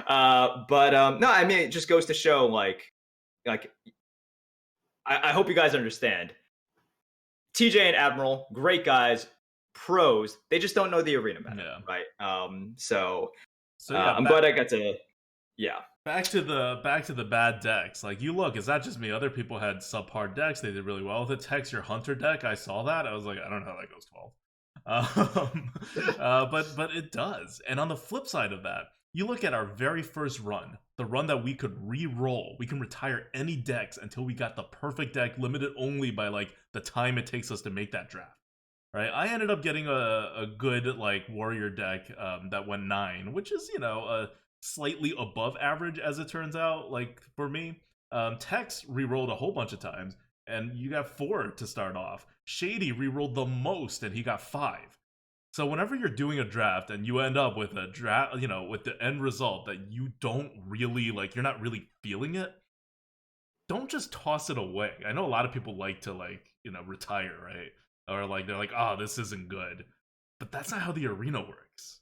Yeah. But no, I mean, it just goes to show, like I hope you guys understand. TJ and Admiral, great guys, pros. They just don't know the arena meta, right? So yeah, I'm glad I got to. Yeah. Back to the bad decks. Like, you look, it's not just me. Other people had subpar decks. They did really well with it. Tex, your Hunter deck, I saw that. I was like, I don't know how that goes 12. But it does. And on the flip side of that, You look at our very first run, the run that we could re-roll. We can retire any decks until we got the perfect deck, limited only by like the time it takes us to make that draft. Right? I ended up getting a good like warrior deck that went 9, which is slightly above average as it turns out. Like for me, Tex re-rolled a whole bunch of times, and you got 4 to start off. Shady re-rolled the most, and he got 5. So whenever you're doing a draft and you end up with a draft, with the end result that you don't really like, you're not really feeling it, don't just toss it away. I know a lot of people like to retire, right? Or like they're like, oh, this isn't good. But that's not how the arena works.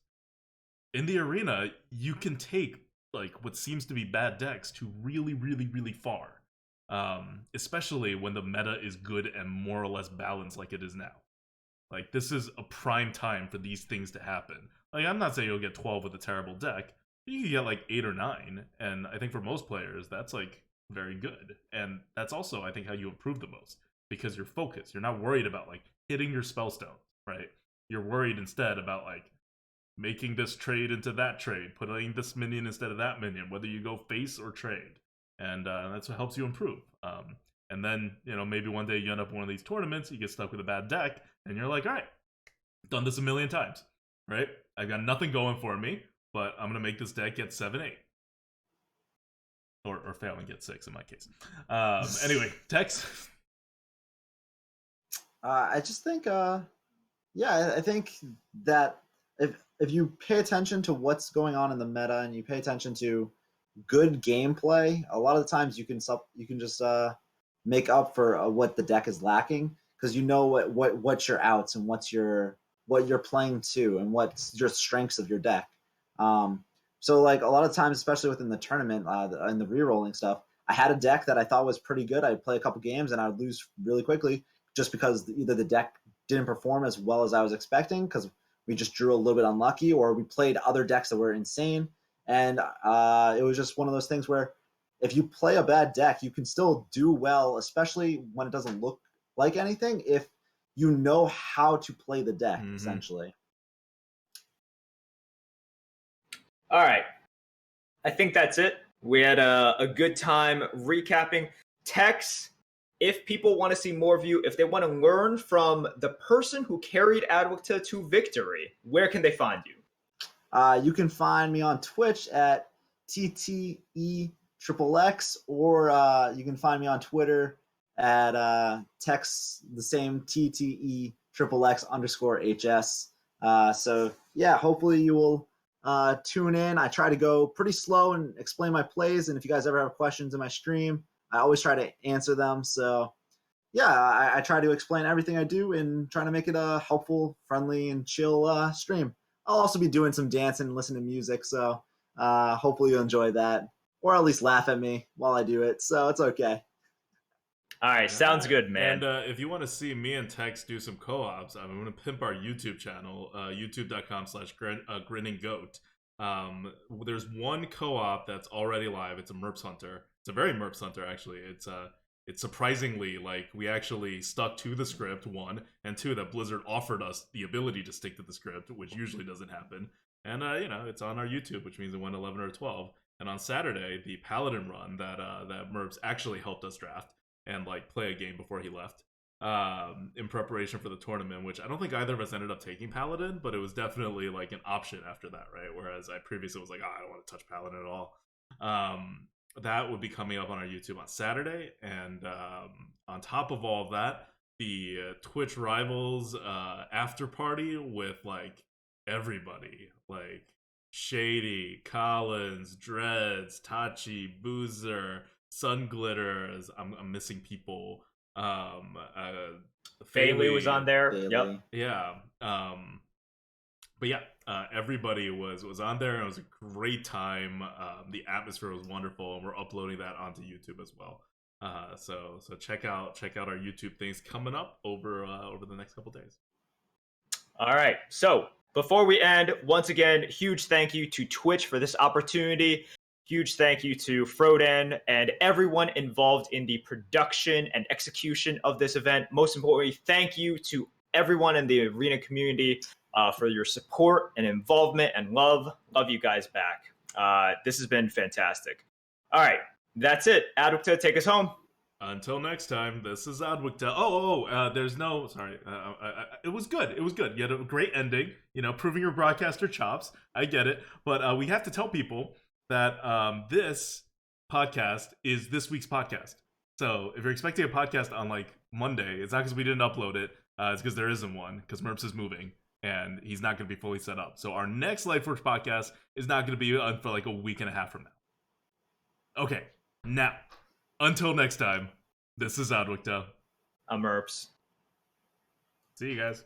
In the arena, you can take like what seems to be bad decks to really, really, really far. Especially when the meta is good and more or less balanced like it is now. Like, this is a prime time for these things to happen. Like, I'm not saying you'll get 12 with a terrible deck. You can get, like, 8 or 9. And I think for most players, that's, like, very good. And that's also, I think, how you improve the most. Because you're focused. You're not worried about, like, hitting your spellstones, right? You're worried instead about, like, making this trade into that trade. Putting this minion instead of that minion. Whether you go face or trade. And that's what helps you improve. And then, maybe one day you end up in one of these tournaments, you get stuck with a bad deck, and you're like, all right, I've done this a million times, right? I've got nothing going for me, but I'm going to make this deck get 7-8. Or fail and get 6 in my case. Anyway, Tex? I just think, I think that if you pay attention to what's going on in the meta and you pay attention to good gameplay, a lot of the times you can just make up for what the deck is lacking, because you know what's your outs and what you're playing to and what's your strengths of your deck. So like a lot of times, especially within the tournament and the re-rolling stuff, I had a deck that I thought was pretty good. I'd play a couple games and I'd lose really quickly just because either the deck didn't perform as well as I was expecting because we just drew a little bit unlucky, or we played other decks that were insane. And it was just one of those things where if you play a bad deck, you can still do well, especially when it doesn't look like anything, if you know how to play the deck, essentially. All right. I think that's it. We had a good time recapping. Tex, if people want to see more of you, if they want to learn from the person who carried Adwicta to victory, where can they find you? You can find me on Twitch at TTEXXX, or you can find me on Twitter at Tex, the same TTEXXX_HS. So yeah, hopefully you will tune in. I try to go pretty slow and explain my plays, and if you guys ever have questions in my stream, I always try to answer them. So yeah, I try to explain everything I do and try to make it a helpful, friendly, and chill stream. I'll also be doing some dancing and listening to music, so hopefully you'll enjoy that, or at least laugh at me while I do it, so it's okay. All right, sounds good, man. And if you want to see me and Tex do some co-ops, I'm going to pimp our YouTube channel, youtube.com/grinninggoat. There's one co-op that's already live. It's a Merps Hunter. It's a very Merps Hunter, actually. It's surprisingly, like, we actually stuck to the script, 1, and 2, that Blizzard offered us the ability to stick to the script, which usually doesn't happen. And, it's on our YouTube, which means it went 11 or 12. And on Saturday, the Paladin run that Merps actually helped us draft and, like, play a game before he left in preparation for the tournament, which I don't think either of us ended up taking Paladin, but it was definitely, like, an option after that, right? Whereas I previously was like, I don't want to touch Paladin at all. That would be coming up on our YouTube on Saturday, and on top of all of that, the Twitch Rivals after party with like everybody, like Shady, Collins, Dreads, Tachi, Boozer, Sun Glitters. I'm missing people. Bailey was on there. Bailey. Yep. Yeah. But yeah, everybody was on there, and it was a great time. The atmosphere was wonderful, and we're uploading that onto YouTube as well. So check out our YouTube things coming up over the next couple days. All right. So before we end, once again, huge thank you to Twitch for this opportunity. Huge thank you to Frodan and everyone involved in the production and execution of this event. Most importantly, thank you to everyone in the arena community for your support and involvement and love. Love you guys back. This has been fantastic. All right, that's it. Adukta, take us home. Until next time, this is Adwicta. There's no, sorry. It was good. It was good. You had a great ending, proving your broadcaster chops. I get it. But we have to tell people that this podcast is this week's podcast. So if you're expecting a podcast on like Monday, it's not because we didn't upload it. It's because there isn't one, because Merps is moving and he's not going to be fully set up. So our next Lightforge podcast is not going to be for like a week and a half from now. Okay, now, until next time, this is Adwicta. I'm Merps. See you guys.